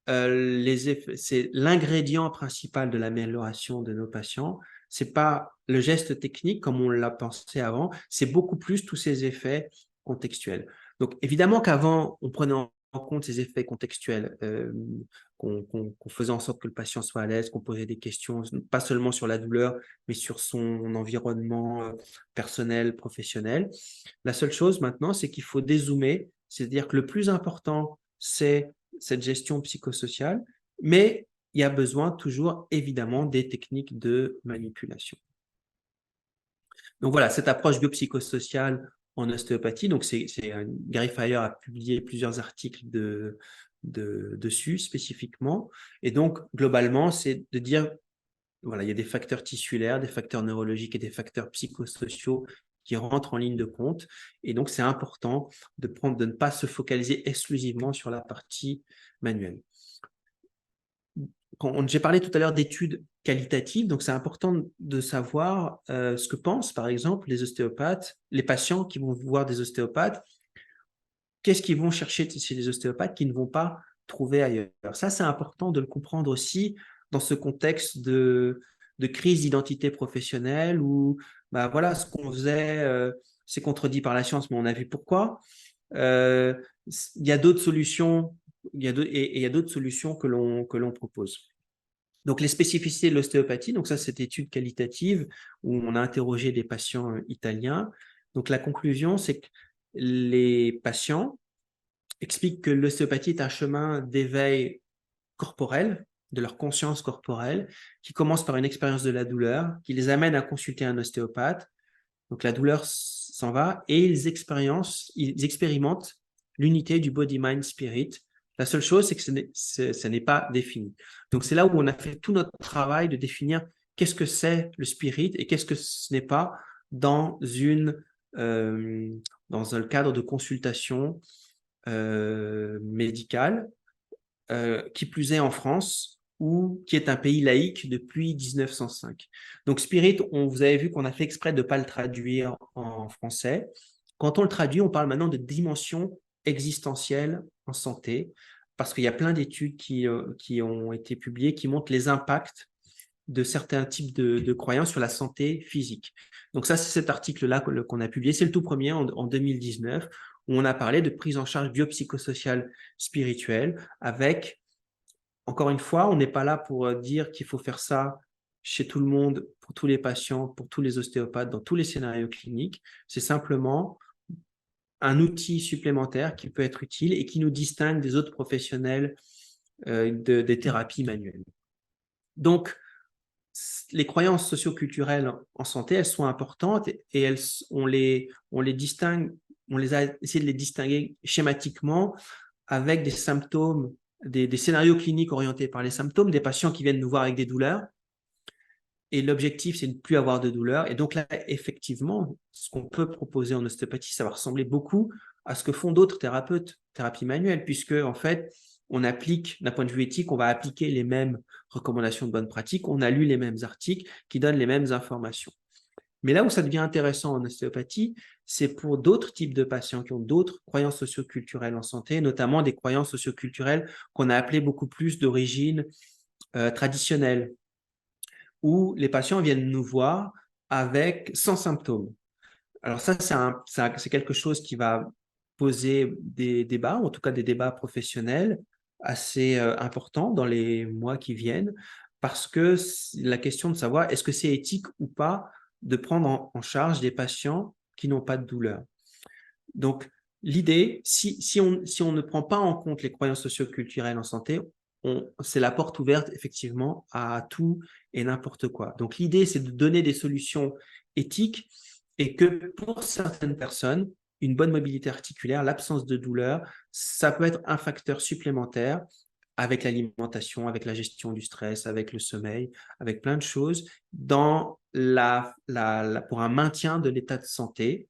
A: c'est l'ingrédient principal de l'amélioration de nos patients. C'est pas le geste technique comme on l'a pensé avant, c'est beaucoup plus tous ces effets contextuels. Donc évidemment qu'avant, on prenait en compte ces effets contextuels, qu'on faisait en sorte que le patient soit à l'aise, qu'on posait des questions, pas seulement sur la douleur, mais sur son environnement personnel, professionnel. La seule chose maintenant, c'est qu'il faut dézoomer, c'est-à-dire que le plus important, c'est cette gestion psychosociale, mais il y a besoin toujours évidemment des techniques de manipulation. Donc voilà, cette approche biopsychosociale en ostéopathie, donc Gary Fire a publié plusieurs articles dessus spécifiquement, et donc globalement, c'est de dire, voilà, il y a des facteurs tissulaires, des facteurs neurologiques et des facteurs psychosociaux qui rentrent en ligne de compte. Et donc, c'est important de ne pas se focaliser exclusivement sur la partie manuelle. J'ai parlé tout à l'heure d'études qualitatives, donc c'est important de savoir ce que pensent, par exemple, les ostéopathes, les patients qui vont voir des ostéopathes, qu'est-ce qu'ils vont chercher chez les ostéopathes qu'ils ne vont pas trouver ailleurs. Ça, c'est important de le comprendre aussi dans ce contexte de crise d'identité professionnelle où voilà, ce qu'on faisait, c'est contredit par la science, mais on a vu pourquoi. Il y a d'autres solutions, il y a d'autres solutions que l'on propose. Donc, les spécificités de l'ostéopathie, donc ça, cette étude qualitative où on a interrogé des patients italiens. Donc, la conclusion, c'est que les patients expliquent que l'ostéopathie est un chemin d'éveil corporel, de leur conscience corporelle, qui commence par une expérience de la douleur, qui les amène à consulter un ostéopathe. Donc, la douleur s'en va et ils expérimentent l'unité du body, mind, spirit. La seule chose, c'est que ce n'est pas défini. Donc, c'est là où on a fait tout notre travail de définir qu'est-ce que c'est le spirit et qu'est-ce que ce n'est pas dans un cadre de consultation médicale, qui plus est en France, qui est un pays laïque depuis 1905. Donc, spirit, vous avez vu qu'on a fait exprès de ne pas le traduire en français. Quand on le traduit, on parle maintenant de dimension existentielle en santé, parce qu'il y a plein d'études qui ont été publiées qui montrent les impacts de certains types de croyances sur la santé physique. Donc ça, c'est cet article-là qu'on a publié. C'est le tout premier en 2019, où on a parlé de prise en charge biopsychosociale spirituelle avec, encore une fois, on n'est pas là pour dire qu'il faut faire ça chez tout le monde, pour tous les patients, pour tous les ostéopathes, dans tous les scénarios cliniques. C'est simplement un outil supplémentaire qui peut être utile et qui nous distingue des autres professionnels des thérapies manuelles. Donc, les croyances socio-culturelles en santé, elles sont importantes et on les distingue, on les a essayé de les distinguer schématiquement avec des symptômes, des scénarios cliniques orientés par les symptômes, des patients qui viennent nous voir avec des douleurs. Et l'objectif, c'est de ne plus avoir de douleur. Et donc là, effectivement, ce qu'on peut proposer en ostéopathie, ça va ressembler beaucoup à ce que font d'autres thérapeutes, thérapie manuelle, puisque en fait, on applique, d'un point de vue éthique, on va appliquer les mêmes recommandations de bonne pratique, on a lu les mêmes articles qui donnent les mêmes informations. Mais là où ça devient intéressant en ostéopathie, c'est pour d'autres types de patients qui ont d'autres croyances socio-culturelles en santé, notamment des croyances socio-culturelles qu'on a appelées beaucoup plus d'origine traditionnelle, où les patients viennent nous voir sans symptômes. Alors ça, c'est quelque chose qui va poser des débats, en tout cas des débats professionnels assez importants dans les mois qui viennent, parce que la question de savoir est-ce que c'est éthique ou pas de prendre en charge des patients qui n'ont pas de douleur. Donc, l'idée, si on ne prend pas en compte les croyances socioculturelles en santé, c'est la porte ouverte effectivement à tout et n'importe quoi. Donc, l'idée, c'est de donner des solutions éthiques et que pour certaines personnes, une bonne mobilité articulaire, l'absence de douleur, ça peut être un facteur supplémentaire avec l'alimentation, avec la gestion du stress, avec le sommeil, avec plein de choses pour un maintien de l'état de santé,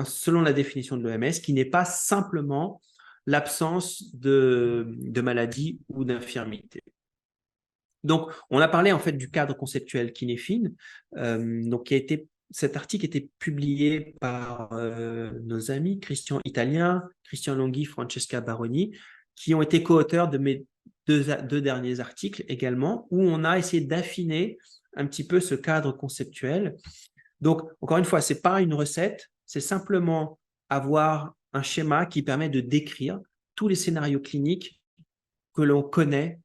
A: selon la définition de l'OMS, qui n'est pas simplement l'absence de maladie ou d'infirmité. Donc, on a parlé en fait du cadre conceptuel Kinefin, donc cet article était publié par nos amis Christian Italien, Christian Longhi, Francesca Baroni, qui ont été co-auteurs de mes deux derniers articles également, où on a essayé d'affiner un petit peu ce cadre conceptuel. Donc, encore une fois, ce n'est pas une recette, c'est simplement avoir un schéma qui permet de décrire tous les scénarios cliniques que l'on connaît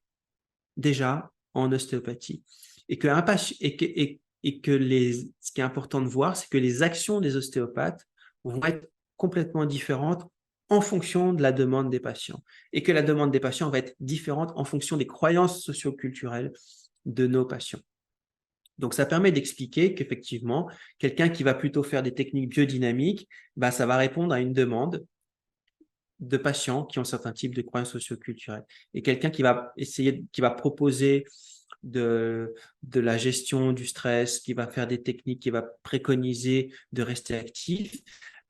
A: déjà en ostéopathie. Et ce qui est important de voir, c'est que les actions des ostéopathes vont être complètement différentes en fonction de la demande des patients. Et que la demande des patients va être différente en fonction des croyances socioculturelles de nos patients. Donc, ça permet d'expliquer qu'effectivement, quelqu'un qui va plutôt faire des techniques biodynamiques, ça va répondre à une demande de patients qui ont certains types de croyances socioculturelles. Et quelqu'un qui va proposer de la gestion du stress, qui va faire des techniques, qui va préconiser de rester actif,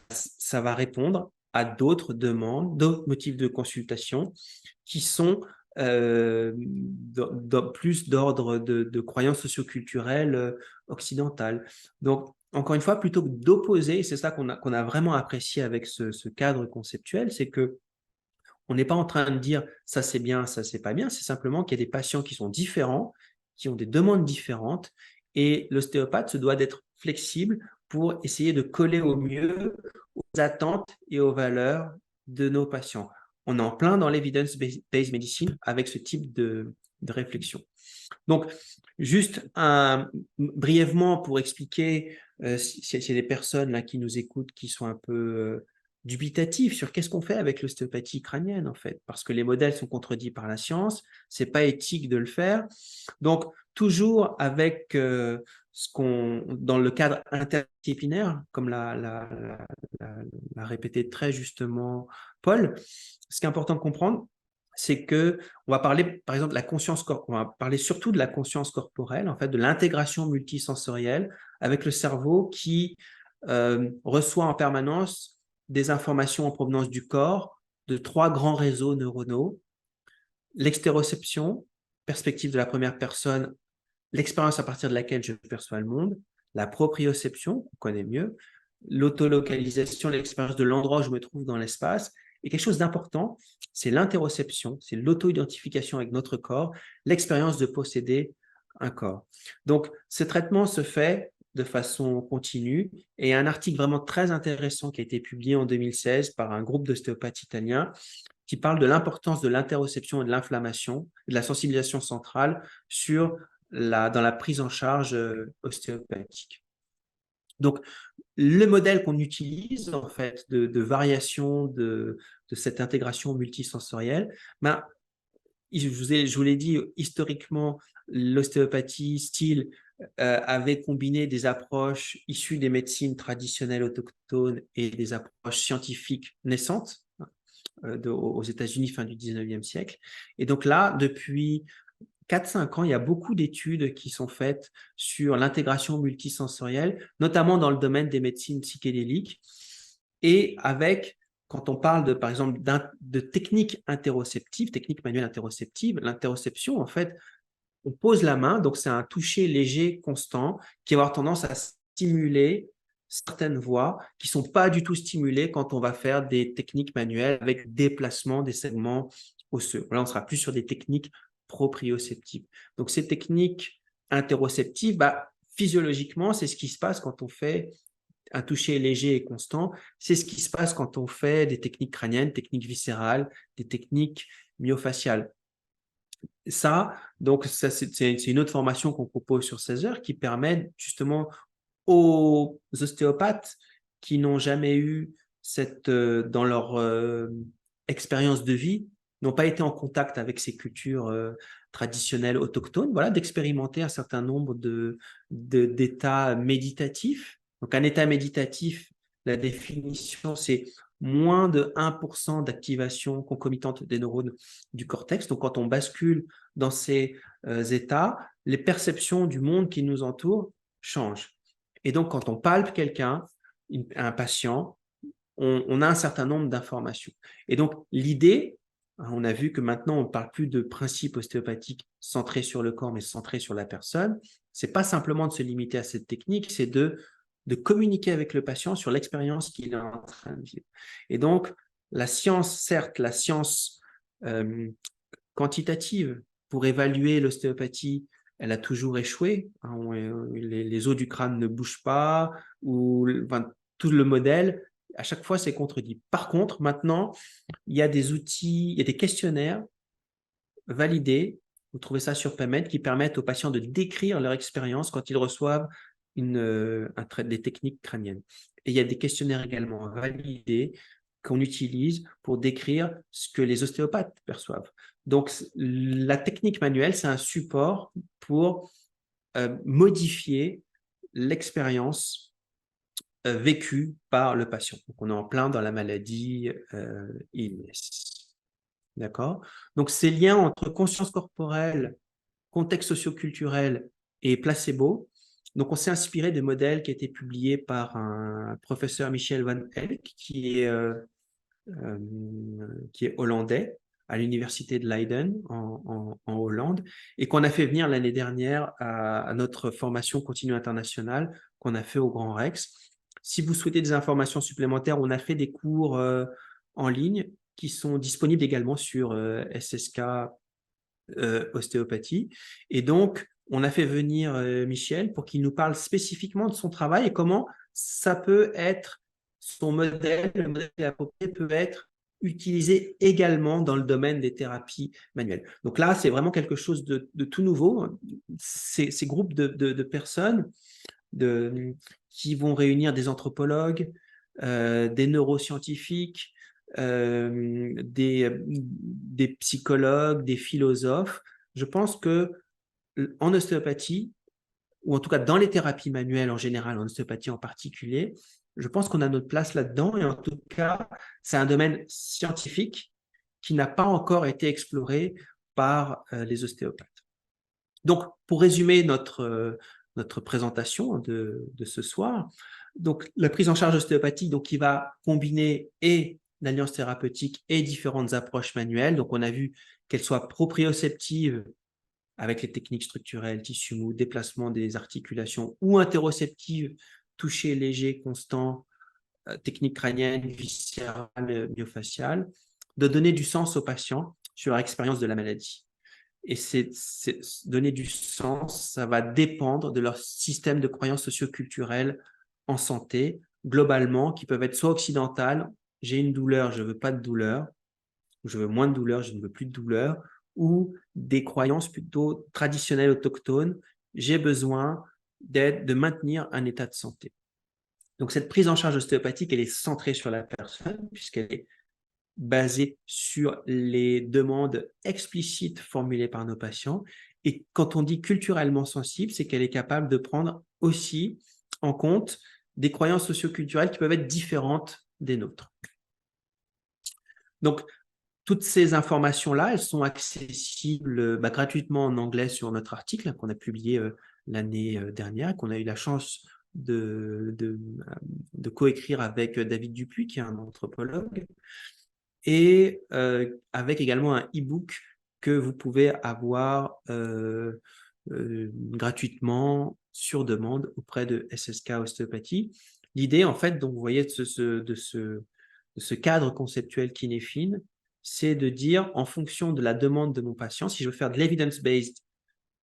A: ça va répondre à d'autres demandes, d'autres motifs de consultation qui sont plus d'ordre de croyances socioculturelles occidentales. Donc, encore une fois, plutôt que d'opposer, et c'est ça qu'on a vraiment apprécié avec ce cadre conceptuel, c'est que on n'est pas en train de dire ça c'est bien, ça c'est pas bien, c'est simplement qu'il y a des patients qui sont différents, qui ont des demandes différentes, et l'ostéopathe se doit d'être flexible pour essayer de coller au mieux aux attentes et aux valeurs de nos patients. On est en plein dans l'evidence-based medicine avec ce type de réflexion. Donc, juste brièvement pour expliquer, s'il y a des personnes là qui nous écoutent qui sont un peu dubitatifs sur qu'est-ce qu'on fait avec l'ostéopathie crânienne en fait, parce que les modèles sont contredits par la science, c'est pas éthique de le faire. Donc, toujours avec dans le cadre interdisciplinaire, comme l'a répété très justement Paul, ce qui est important de comprendre, c'est que on va parler, par exemple, on va parler surtout de la conscience corporelle, en fait, de l'intégration multisensorielle avec le cerveau qui reçoit en permanence des informations en provenance du corps de 3 grands réseaux neuronaux: l'extéroception, perspective de la première personne, l'expérience à partir de laquelle je perçois le monde; la proprioception, on connaît mieux; l'autolocalisation, l'expérience de l'endroit où je me trouve dans l'espace. Et quelque chose d'important, c'est l'interoception, c'est l'auto-identification avec notre corps, l'expérience de posséder un corps. Donc, ce traitement se fait de façon continue, et il y a un article vraiment très intéressant qui a été publié en 2016 par un groupe d'ostéopathes italiens qui parle de l'importance de l'interoception et de l'inflammation, de la sensibilisation centrale dans la prise en charge ostéopathique. Donc, le modèle qu'on utilise, en fait, de variation de cette intégration multisensorielle, je vous l'ai dit, historiquement, l'ostéopathie style avait combiné des approches issues des médecines traditionnelles autochtones et des approches scientifiques naissantes aux États-Unis fin du 19e siècle. Et donc là, depuis 4-5 ans, il y a beaucoup d'études qui sont faites sur l'intégration multisensorielle, notamment dans le domaine des médecines psychédéliques. Et quand on parle par exemple, de techniques interoceptives, techniques manuelles interoceptives, l'interoception, en fait, on pose la main, donc c'est un toucher léger, constant, qui va avoir tendance à stimuler certaines voies qui ne sont pas du tout stimulées quand on va faire des techniques manuelles avec déplacement des segments osseux. Là, on sera plus sur des techniques proprioceptives. Donc, ces techniques interoceptive, physiologiquement, c'est ce qui se passe quand on fait un toucher léger et constant. C'est ce qui se passe quand on fait des techniques crâniennes, techniques viscérales, des techniques myofaciales. Ça, donc, ça, c'est une autre formation qu'on propose sur 16 heures qui permet justement aux ostéopathes qui n'ont jamais eu dans leur expérience de vie, n'ont pas été en contact avec ces cultures traditionnelles autochtones, voilà, d'expérimenter un certain nombre d'états méditatifs. Donc, un état méditatif, la définition, c'est moins de 1% d'activation concomitante des neurones du cortex. Donc, quand on bascule dans ces états, les perceptions du monde qui nous entoure changent. Et donc, quand on palpe quelqu'un, un patient, on a un certain nombre d'informations. Et donc, l'idée, on a vu que maintenant, on ne parle plus de principes ostéopathiques centrés sur le corps, mais centrés sur la personne. Ce n'est pas simplement de se limiter à cette technique, c'est de communiquer avec le patient sur l'expérience qu'il est en train de vivre. Et donc, la science, certes, la science quantitative pour évaluer l'ostéopathie, elle a toujours échoué. Les os du crâne ne bougent pas, tout le modèle, à chaque fois, c'est contredit. Par contre, maintenant, il y a des outils, il y a des questionnaires validés, vous trouvez ça sur PubMed, qui permettent aux patients de décrire leur expérience quand ils reçoivent des techniques crâniennes. Et il y a des questionnaires également validés qu'on utilise pour décrire ce que les ostéopathes perçoivent. Donc, la technique manuelle, c'est un support pour modifier l'expérience vécue par le patient. Donc, on est en plein dans la maladie ILS. D'accord? Donc, ces liens entre conscience corporelle, contexte socio-culturel et placebo. Donc, on s'est inspiré de modèles qui ont été publiés par un professeur Michel Van Elk, qui est hollandais, à l'université de Leiden, en Hollande, et qu'on a fait venir l'année dernière à notre formation continue internationale qu'on a fait au Grand Rex. Si vous souhaitez des informations supplémentaires, on a fait des cours en ligne qui sont disponibles également sur SSK Ostéopathie. Et donc, on a fait venir Michel pour qu'il nous parle spécifiquement de son travail et comment ça peut être son modèle, le modèle approprié peut être utilisé également dans le domaine des thérapies manuelles. Donc là, c'est vraiment quelque chose de tout nouveau. Ces groupes de personnes qui vont réunir des anthropologues, des neuroscientifiques, des psychologues, des philosophes. Je pense que en ostéopathie, ou en tout cas dans les thérapies manuelles en général, en ostéopathie en particulier, je pense qu'on a notre place là-dedans. Et en tout cas, c'est un domaine scientifique qui n'a pas encore été exploré par les ostéopathes. Donc, pour résumer notre présentation de ce soir, donc la prise en charge ostéopathique, donc qui va combiner et l'alliance thérapeutique et différentes approches manuelles. Donc, on a vu qu'elles soient proprioceptives avec les techniques structurelles, tissu mou, déplacement des articulations, ou interoceptives, toucher léger, constant, technique crânienne, viscérale, myofaciale, de donner du sens aux patients sur leur expérience de la maladie. Et donner du sens, ça va dépendre de leur système de croyances socio-culturelles en santé, globalement, qui peuvent être soit occidentales, j'ai une douleur, je ne veux pas de douleur, ou je veux moins de douleur, je ne veux plus de douleur, ou des croyances plutôt traditionnelles autochtones, j'ai besoin de maintenir un état de santé. Donc cette prise en charge ostéopathique, elle est centrée sur la personne, puisqu'elle est basée sur les demandes explicites formulées par nos patients. Et quand on dit culturellement sensible, c'est qu'elle est capable de prendre aussi en compte des croyances socio-culturelles qui peuvent être différentes des nôtres. Donc, toutes ces informations-là, elles sont accessibles gratuitement en anglais sur notre article qu'on a publié l'année dernière, qu'on a eu la chance de coécrire avec David Dupuis, qui est un anthropologue, et avec également un e-book que vous pouvez avoir gratuitement sur demande auprès de SSK Ostéopathie. L'idée, en fait, donc vous voyez, de ce cadre conceptuel kinéphine, c'est de dire, en fonction de la demande de mon patient, si je veux faire de l'evidence-based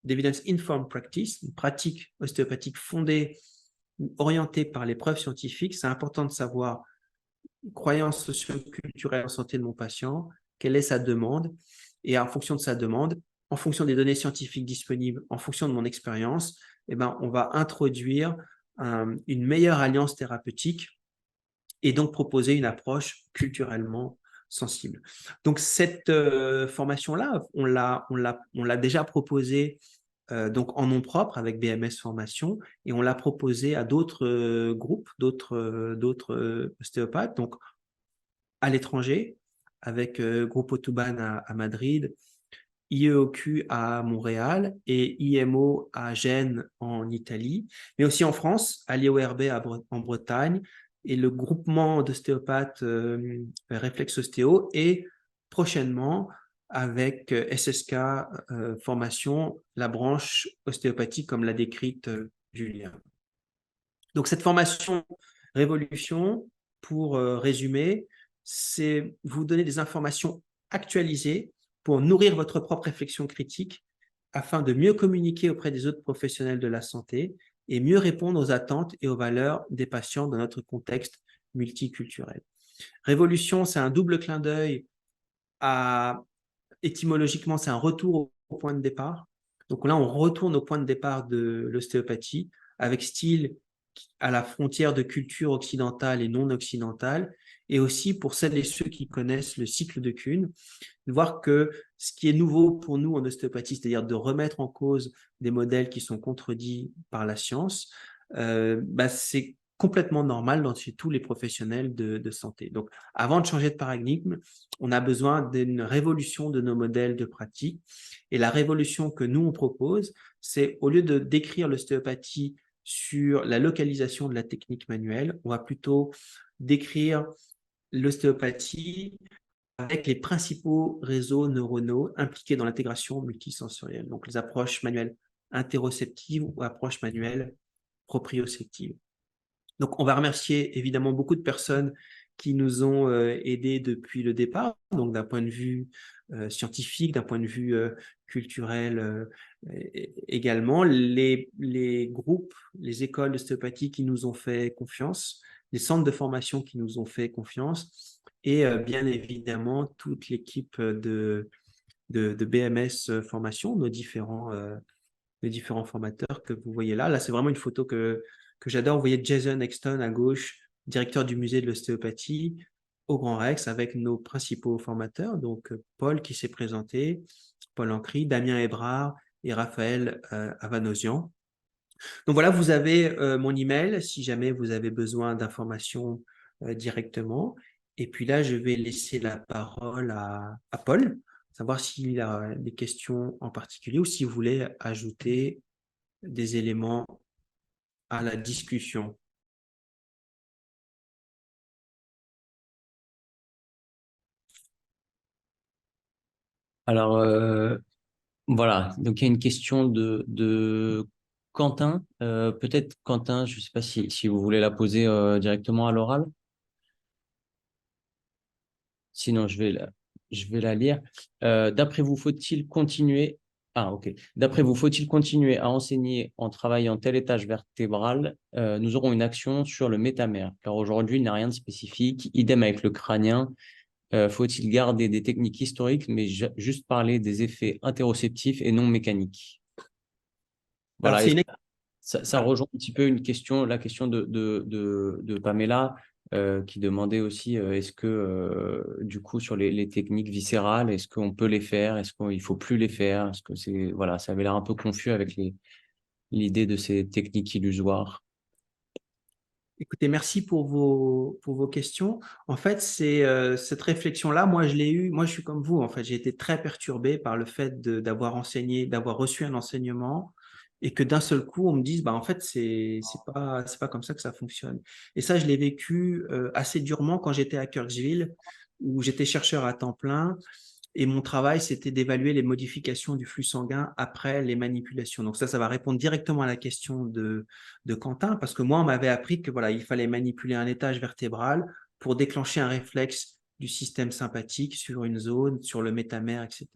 A: d'evidence-informed practice, une pratique ostéopathique fondée, orientée par les preuves scientifiques. C'est important de savoir croyance socio-culturelle en santé de mon patient, quelle est sa demande, et en fonction de sa demande, en fonction des données scientifiques disponibles, en fonction de mon expérience, eh ben, on va introduire une meilleure alliance thérapeutique et donc proposer une approche culturellement sensible. Donc cette formation-là, on l'a déjà proposée donc en nom propre avec BMS Formation, et on l'a proposé à d'autres groupes, d'autres ostéopathes, donc à l'étranger, avec Grupo Tuban à Madrid, IEOQ à Montréal et IMO à Gênes en Italie, mais aussi en France, à l'IORB en Bretagne, et le groupement d'ostéopathes Réflexe Ostéo, et prochainement avec SSK Formation, la branche ostéopathie comme l'a décrite Julien. Donc cette formation Révolution, pour résumer, c'est vous donner des informations actualisées pour nourrir votre propre réflexion critique afin de mieux communiquer auprès des autres professionnels de la santé et mieux répondre aux attentes et aux valeurs des patients dans notre contexte multiculturel. Révolution, c'est un double clin d'œil à, étymologiquement, c'est un retour au point de départ. Donc là, on retourne au point de départ de l'ostéopathie avec style à la frontière de culture occidentale et non occidentale, et aussi pour celles et ceux qui connaissent le cycle de Kuhn, de voir que ce qui est nouveau pour nous en ostéopathie, c'est-à-dire de remettre en cause des modèles qui sont contredits par la science, c'est complètement normal chez tous les professionnels de santé. Donc, avant de changer de paradigme, on a besoin d'une révolution de nos modèles de pratique. Et la révolution que nous, on propose, c'est au lieu de décrire l'ostéopathie sur la localisation de la technique manuelle, on va plutôt décrire l'ostéopathie avec les principaux réseaux neuronaux impliqués dans l'intégration multisensorielle, donc les approches manuelles interoceptives ou approches manuelles proprioceptives. Donc, on va remercier évidemment beaucoup de personnes qui nous ont aidés depuis le départ, donc d'un point de vue scientifique, d'un point de vue culturel également, les groupes, les écoles d'ostéopathie qui nous ont fait confiance, les centres de formation qui nous ont fait confiance, et bien évidemment toute l'équipe de BMS Formation, nos différents formateurs que vous voyez là. Là, c'est vraiment une photo que j'adore. Vous voyez Jason Exton à gauche, directeur du musée de l'ostéopathie au Grand Rex, avec nos principaux formateurs. Donc, Paul qui s'est présenté, Paul Ancry, Damien Hébrard et Raphaël Avanosian. Donc voilà, vous avez mon email si jamais vous avez besoin d'informations directement. Et puis là, je vais laisser la parole à Paul, savoir s'il a des questions en particulier ou si vous voulez ajouter des éléments à la discussion.
C: Alors, voilà, donc il y a une question de Quentin. Peut-être Quentin, je ne sais pas si vous voulez la poser directement à l'oral. Sinon, je vais la lire. D'après vous, faut-il continuer? Ah, ok. D'après vous, faut-il continuer à enseigner en travaillant tel étage vertébral? Nous aurons une action sur le métamère, car aujourd'hui, il n'y a rien de spécifique. Idem avec le crânien. Faut-il garder des techniques historiques, mais juste parler des effets interoceptifs et non mécaniques?
A: Alors,
C: Voilà,
A: c'est une...
C: ça rejoint un petit peu la question de Pamela, qui demandait aussi est-ce que, du coup, sur les techniques viscérales, est-ce qu'on peut les faire? Est-ce qu'il ne faut plus les faire? Est-ce que c'est, voilà, ça avait l'air un peu confus avec l'idée de ces techniques illusoires.
A: Écoutez, merci pour vos questions. En fait, c'est cette réflexion-là, moi, je l'ai eue. Moi, je suis comme vous. En fait, j'ai été très perturbé par le fait d'avoir enseigné, d'avoir reçu un enseignement et que d'un seul coup, on me dise, bah, en fait, c'est pas comme ça que ça fonctionne. Et ça, je l'ai vécu assez durement quand j'étais à Kirksville, où j'étais chercheur à temps plein. Et mon travail, c'était d'évaluer les modifications du flux sanguin après les manipulations. Donc ça va répondre directement à la question de Quentin, parce que moi, on m'avait appris que voilà, il fallait manipuler un étage vertébral pour déclencher un réflexe du système sympathique sur une zone, sur le métamère, etc.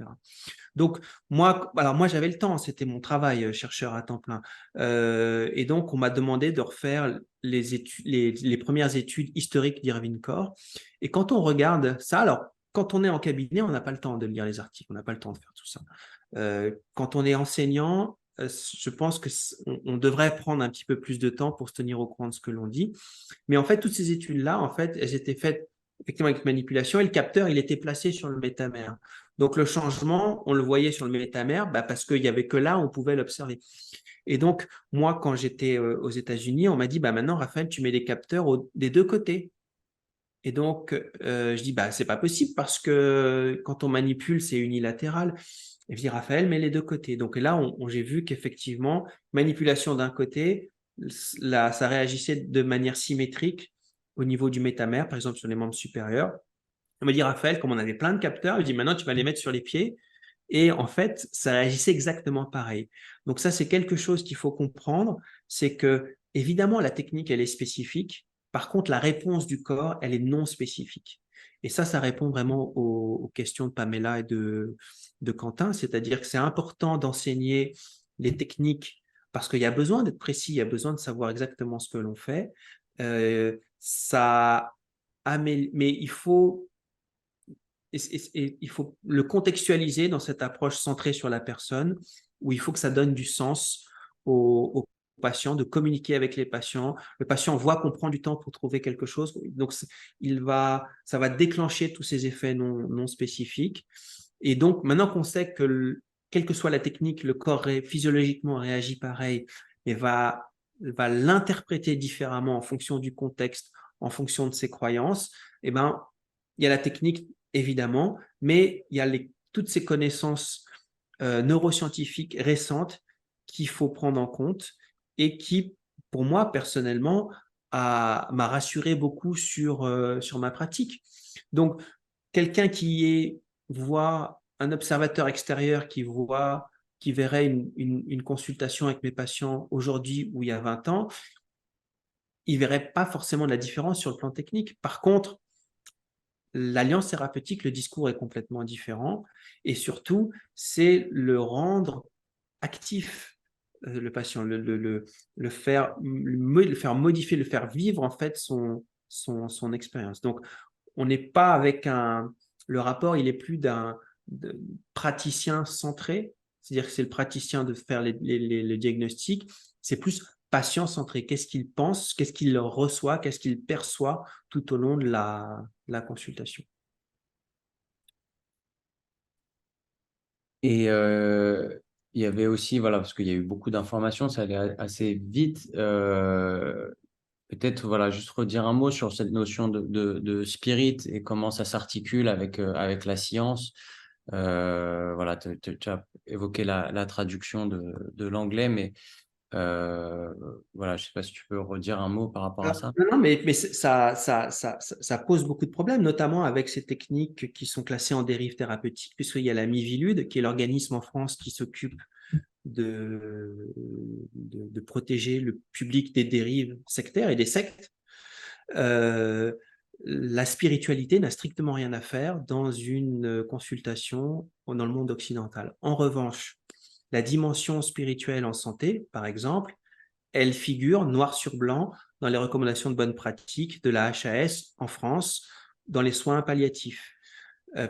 A: Donc, moi j'avais le temps, c'était mon travail, chercheur à temps plein. Et donc, on m'a demandé de refaire les premières études historiques d'Irving Corr. Et quand on regarde ça, alors, quand on est en cabinet, on n'a pas le temps de lire les articles, on n'a pas le temps de faire tout ça. Quand on est enseignant, je pense qu'on devrait prendre un petit peu plus de temps pour se tenir au courant de ce que l'on dit. Mais en fait, toutes ces études-là, en fait, elles étaient faites effectivement avec manipulation et le capteur, il était placé sur le métamère. Donc, le changement, on le voyait sur le métamère parce qu'il n'y avait que là, on pouvait l'observer. Et donc, moi, quand j'étais aux États-Unis, on m'a dit, maintenant, Raphaël, tu mets des capteurs des deux côtés. Et donc, je dis, c'est pas possible parce que quand on manipule, c'est unilatéral. Et je dis, Raphaël, mets les deux côtés. Donc là, j'ai vu qu'effectivement, manipulation d'un côté, là, ça réagissait de manière symétrique au niveau du métamère, par exemple sur les membres supérieurs. On m'a dit, Raphaël, comme on avait plein de capteurs, je dis, maintenant, tu vas les mettre sur les pieds. Et en fait, ça réagissait exactement pareil. Donc ça, c'est quelque chose qu'il faut comprendre, c'est que, évidemment, la technique, elle est spécifique. Par contre, la réponse du corps, elle est non spécifique. Et ça répond vraiment aux questions de Pamela et de Quentin, c'est-à-dire que c'est important d'enseigner les techniques parce qu'il y a besoin d'être précis, il y a besoin de savoir exactement ce que l'on fait. Mais il faut le contextualiser dans cette approche centrée sur la personne, où il faut que ça donne du sens aux patients, de communiquer avec les patients. Le patient voit qu'on prend du temps pour trouver quelque chose, donc ça va déclencher tous ces effets non spécifiques. Et donc, maintenant qu'on sait que, quelle que soit la technique, le corps physiologiquement réagit pareil, et va l'interpréter différemment en fonction du contexte, en fonction de ses croyances, il y a la technique évidemment, mais il y a toutes ces connaissances neuroscientifiques récentes qu'il faut prendre en compte et qui, pour moi, personnellement, m'a rassuré beaucoup sur ma pratique. Donc, quelqu'un voit un observateur extérieur qui verrait une consultation avec mes patients aujourd'hui ou il y a 20 ans, il ne verrait pas forcément de la différence sur le plan technique. Par contre, l'alliance thérapeutique, le discours est complètement différent et surtout, c'est le rendre actif, le patient, le faire modifier, le faire vivre en fait son expérience. Donc, on n'est pas avec le rapport, il est plus d'un praticien centré, c'est-à-dire que c'est le praticien de faire le diagnostic, c'est plus patient centré. Qu'est-ce qu'il pense, qu'est-ce qu'il reçoit, qu'est-ce qu'il perçoit tout au long de la consultation.
C: Et il y avait aussi, voilà, parce qu'il y a eu beaucoup d'informations, ça allait assez vite. Peut-être, voilà, juste redire un mot sur cette notion de spirit et comment ça s'articule avec la science. Voilà, tu as évoqué la traduction de l'anglais, mais voilà, je ne sais pas si tu peux redire un mot par rapport à ça.
A: Non, mais ça pose beaucoup de problèmes, notamment avec ces techniques qui sont classées en dérives thérapeutiques, puisqu'il y a la Mivilude, qui est l'organisme en France qui s'occupe de protéger le public des dérives sectaires et des sectes. La spiritualité n'a strictement rien à faire dans une consultation dans le monde occidental. En revanche, la dimension spirituelle en santé, par exemple, elle figure noir sur blanc dans les recommandations de bonnes pratiques de la HAS en France, dans les soins palliatifs.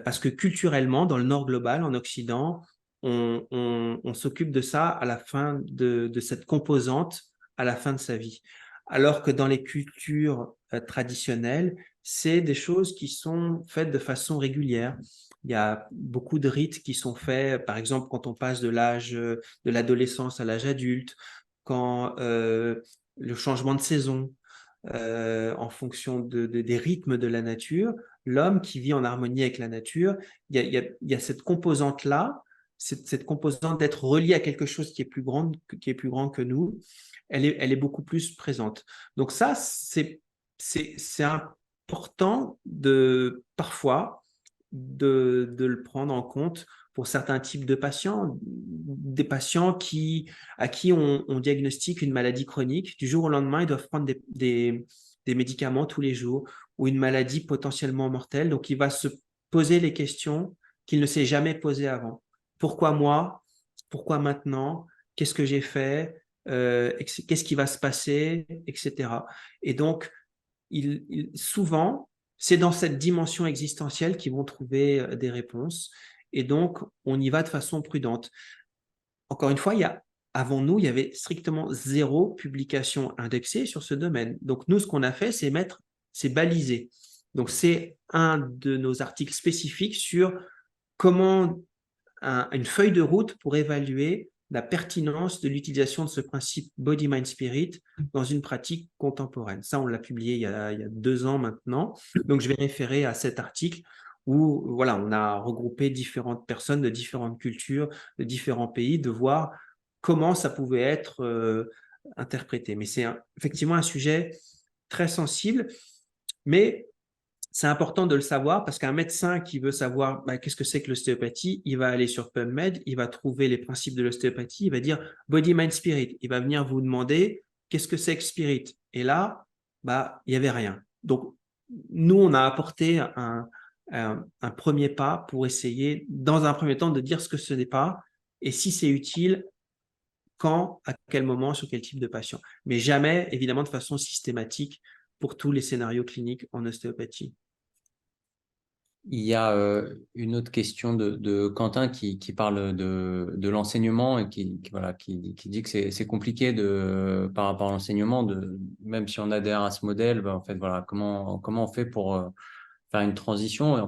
A: Parce que culturellement, dans le Nord global, en Occident, on s'occupe de ça à la fin de cette composante, à la fin de sa vie. Alors que dans les cultures traditionnelles, c'est des choses qui sont faites de façon régulière. Il y a beaucoup de rites qui sont faits, par exemple, quand on passe de l'adolescence à l'âge adulte, quand le changement de saison, en fonction des rythmes de la nature, l'homme qui vit en harmonie avec la nature, il y a cette composante-là, cette composante d'être relié à quelque chose qui est plus grand que nous, elle est beaucoup plus présente. Donc ça, c'est important parfois de le prendre en compte pour certains types de patients, des patients à qui on diagnostique une maladie chronique. Du jour au lendemain, ils doivent prendre des médicaments tous les jours, ou une maladie potentiellement mortelle. Donc, il va se poser les questions qu'il ne s'est jamais posées avant. Pourquoi moi? Pourquoi maintenant? Qu'est-ce que j'ai fait? Qu'est-ce qui va se passer? Etc. Et donc, souvent, c'est dans cette dimension existentielle qu'ils vont trouver des réponses. Et donc, on y va de façon prudente. Encore une fois, avant nous, il y avait strictement 0 publication indexée sur ce domaine. Donc, nous, ce qu'on a fait, c'est baliser. Donc, c'est un de nos articles spécifiques sur comment une feuille de route pour évaluer la pertinence de l'utilisation de ce principe body, mind, spirit dans une pratique contemporaine. Ça, on l'a publié il y a 2 ans maintenant. Donc, je vais référer à cet article où voilà, on a regroupé différentes personnes de différentes cultures, de différents pays, de voir comment ça pouvait être interprété. Mais c'est effectivement un sujet très sensible, mais c'est important de le savoir parce qu'un médecin qui veut savoir qu'est-ce que c'est que l'ostéopathie, il va aller sur PubMed, il va trouver les principes de l'ostéopathie, il va dire body, mind, spirit. Il va venir vous demander qu'est-ce que c'est que spirit. Et là, il n'y avait rien. Donc, nous, on a apporté un premier pas pour essayer, dans un premier temps, de dire ce que ce n'est pas et si c'est utile, quand, à quel moment, sur quel type de patient. Mais jamais, évidemment, de façon systématique pour tous les scénarios cliniques en ostéopathie.
C: Il y a une autre question de Quentin qui parle de l'enseignement et voilà, qui dit que c'est compliqué par rapport à l'enseignement, même si on adhère à ce modèle, en fait, voilà, comment on fait pour faire une transition. Et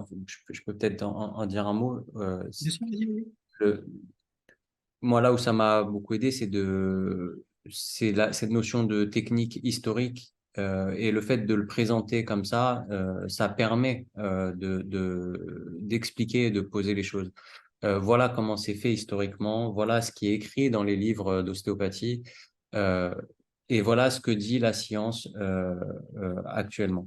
C: je peux peut-être en dire un mot. Le, Moi, là où ça m'a beaucoup aidé, cette notion de technique historique et le fait de le présenter comme ça permet d'expliquer et de poser les choses. Voilà comment c'est fait historiquement, voilà ce qui est écrit dans les livres d'ostéopathie euh, et voilà ce que dit la science actuellement.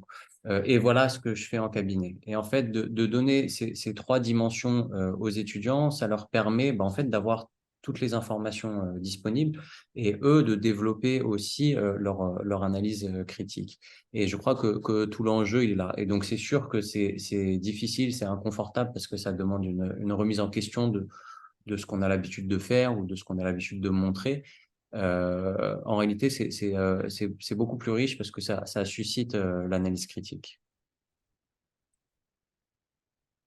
C: Et voilà ce que je fais en cabinet. Et en fait, de donner ces 3 dimensions aux étudiants, ça leur permet en fait, d'avoir toutes les informations disponibles et eux de développer aussi leur analyse critique. Et je crois que tout l'enjeu, il est là. Et donc, c'est sûr que c'est difficile, c'est inconfortable parce que ça demande une remise en question de ce qu'on a l'habitude de faire ou de ce qu'on a l'habitude de montrer. En réalité, c'est beaucoup plus riche parce que ça suscite l'analyse critique.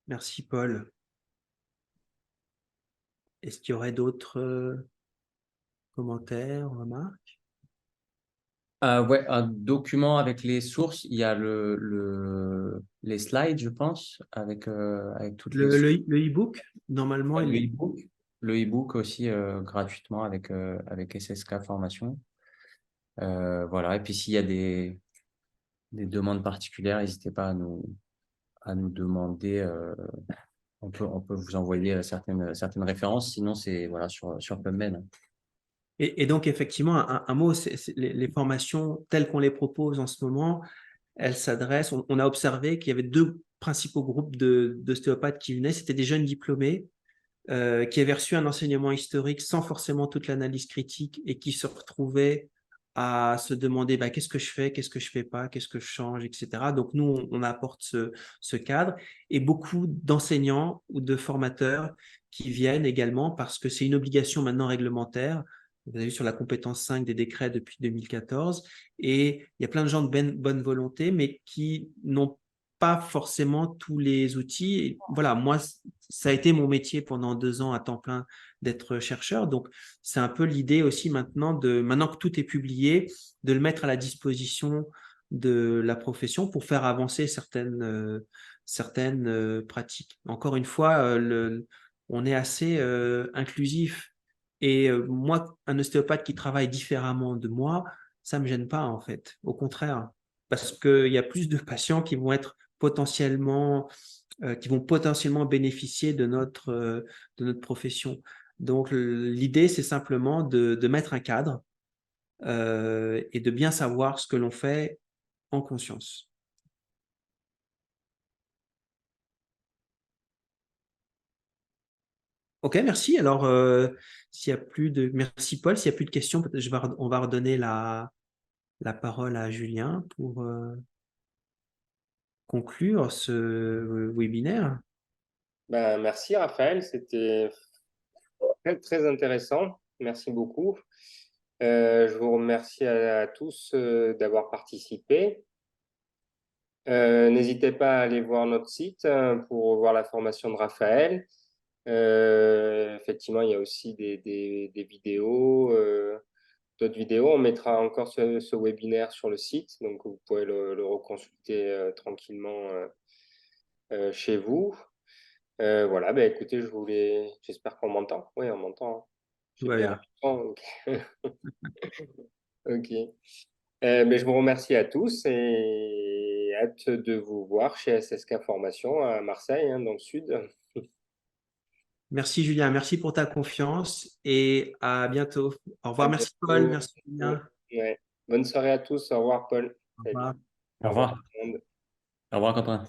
A: Merci, Paul. Est-ce qu'il y aurait d'autres commentaires, remarques?
C: Ouais, un document avec les sources, il y a les slides, je pense, avec toutes les sources.
A: Le e-book, normalement,
C: Ouais,
A: il est...
C: le e-book aussi gratuitement avec SSK Formation. Voilà, et puis s'il y a des demandes particulières, n'hésitez pas à nous demander. On peut vous envoyer certaines références, sinon c'est voilà, sur PubMed.
A: Et donc, effectivement, un mot, les formations telles qu'on les propose en ce moment, elles s'adressent, on a observé qu'il y avait 2 principaux groupes d'ostéopathes qui venaient, c'était des jeunes diplômés qui avaient reçu un enseignement historique sans forcément toute l'analyse critique et qui se retrouvaient à se demander qu'est-ce que je fais, qu'est-ce que je fais pas, qu'est-ce que je change, etc. Donc nous, on apporte ce cadre et beaucoup d'enseignants ou de formateurs qui viennent également parce que c'est une obligation maintenant réglementaire. Vous avez vu sur la compétence 5 des décrets depuis 2014 et il y a plein de gens de bonne volonté mais qui n'ont pas forcément tous les outils. Et voilà, moi, ça a été mon métier pendant 2 ans à temps plein d'être chercheur. Donc, c'est un peu l'idée aussi maintenant maintenant que tout est publié, de le mettre à la disposition de la profession pour faire avancer certaines pratiques. Encore une fois, on est assez inclusif. Et moi, un ostéopathe qui travaille différemment de moi, ça ne me gêne pas en fait. Au contraire, parce qu'il y a plus de patients qui vont être qui vont potentiellement bénéficier de notre profession. Donc, l'idée, c'est simplement de mettre un cadre et de bien savoir ce que l'on fait en conscience. Ok, merci. Alors, merci Paul. S'il n'y a plus de questions, on va redonner la parole à Julien pour conclure ce webinaire.
B: Ben, merci Raphaël, c'était très intéressant. Merci beaucoup. Je vous remercie à tous d'avoir participé. N'hésitez pas à aller voir notre site pour voir la formation de Raphaël. Effectivement, il y a aussi des vidéos, d'autres vidéos. On mettra encore ce webinaire sur le site, donc vous pouvez le reconsulter tranquillement chez vous. Voilà, ben écoutez, j'espère qu'on m'entend. Oui, on m'entend. Hein. J'ai
A: Tout va
B: bien
A: bien.
B: entendu. Ok. Mais je vous remercie à tous et hâte de vous voir chez SSK Formation à Marseille, hein, dans le sud.
A: Merci Julien, merci pour ta confiance et à bientôt. Au
B: À
A: revoir, merci Paul,
B: bientôt.
A: merci Julien.
B: Ouais. Bonne soirée à tous. Au revoir, Paul.
A: Au
B: Salut.
A: revoir.
C: Au
B: Au revoir,
C: revoir.
B: tout le monde.
C: Au revoir, Quentin.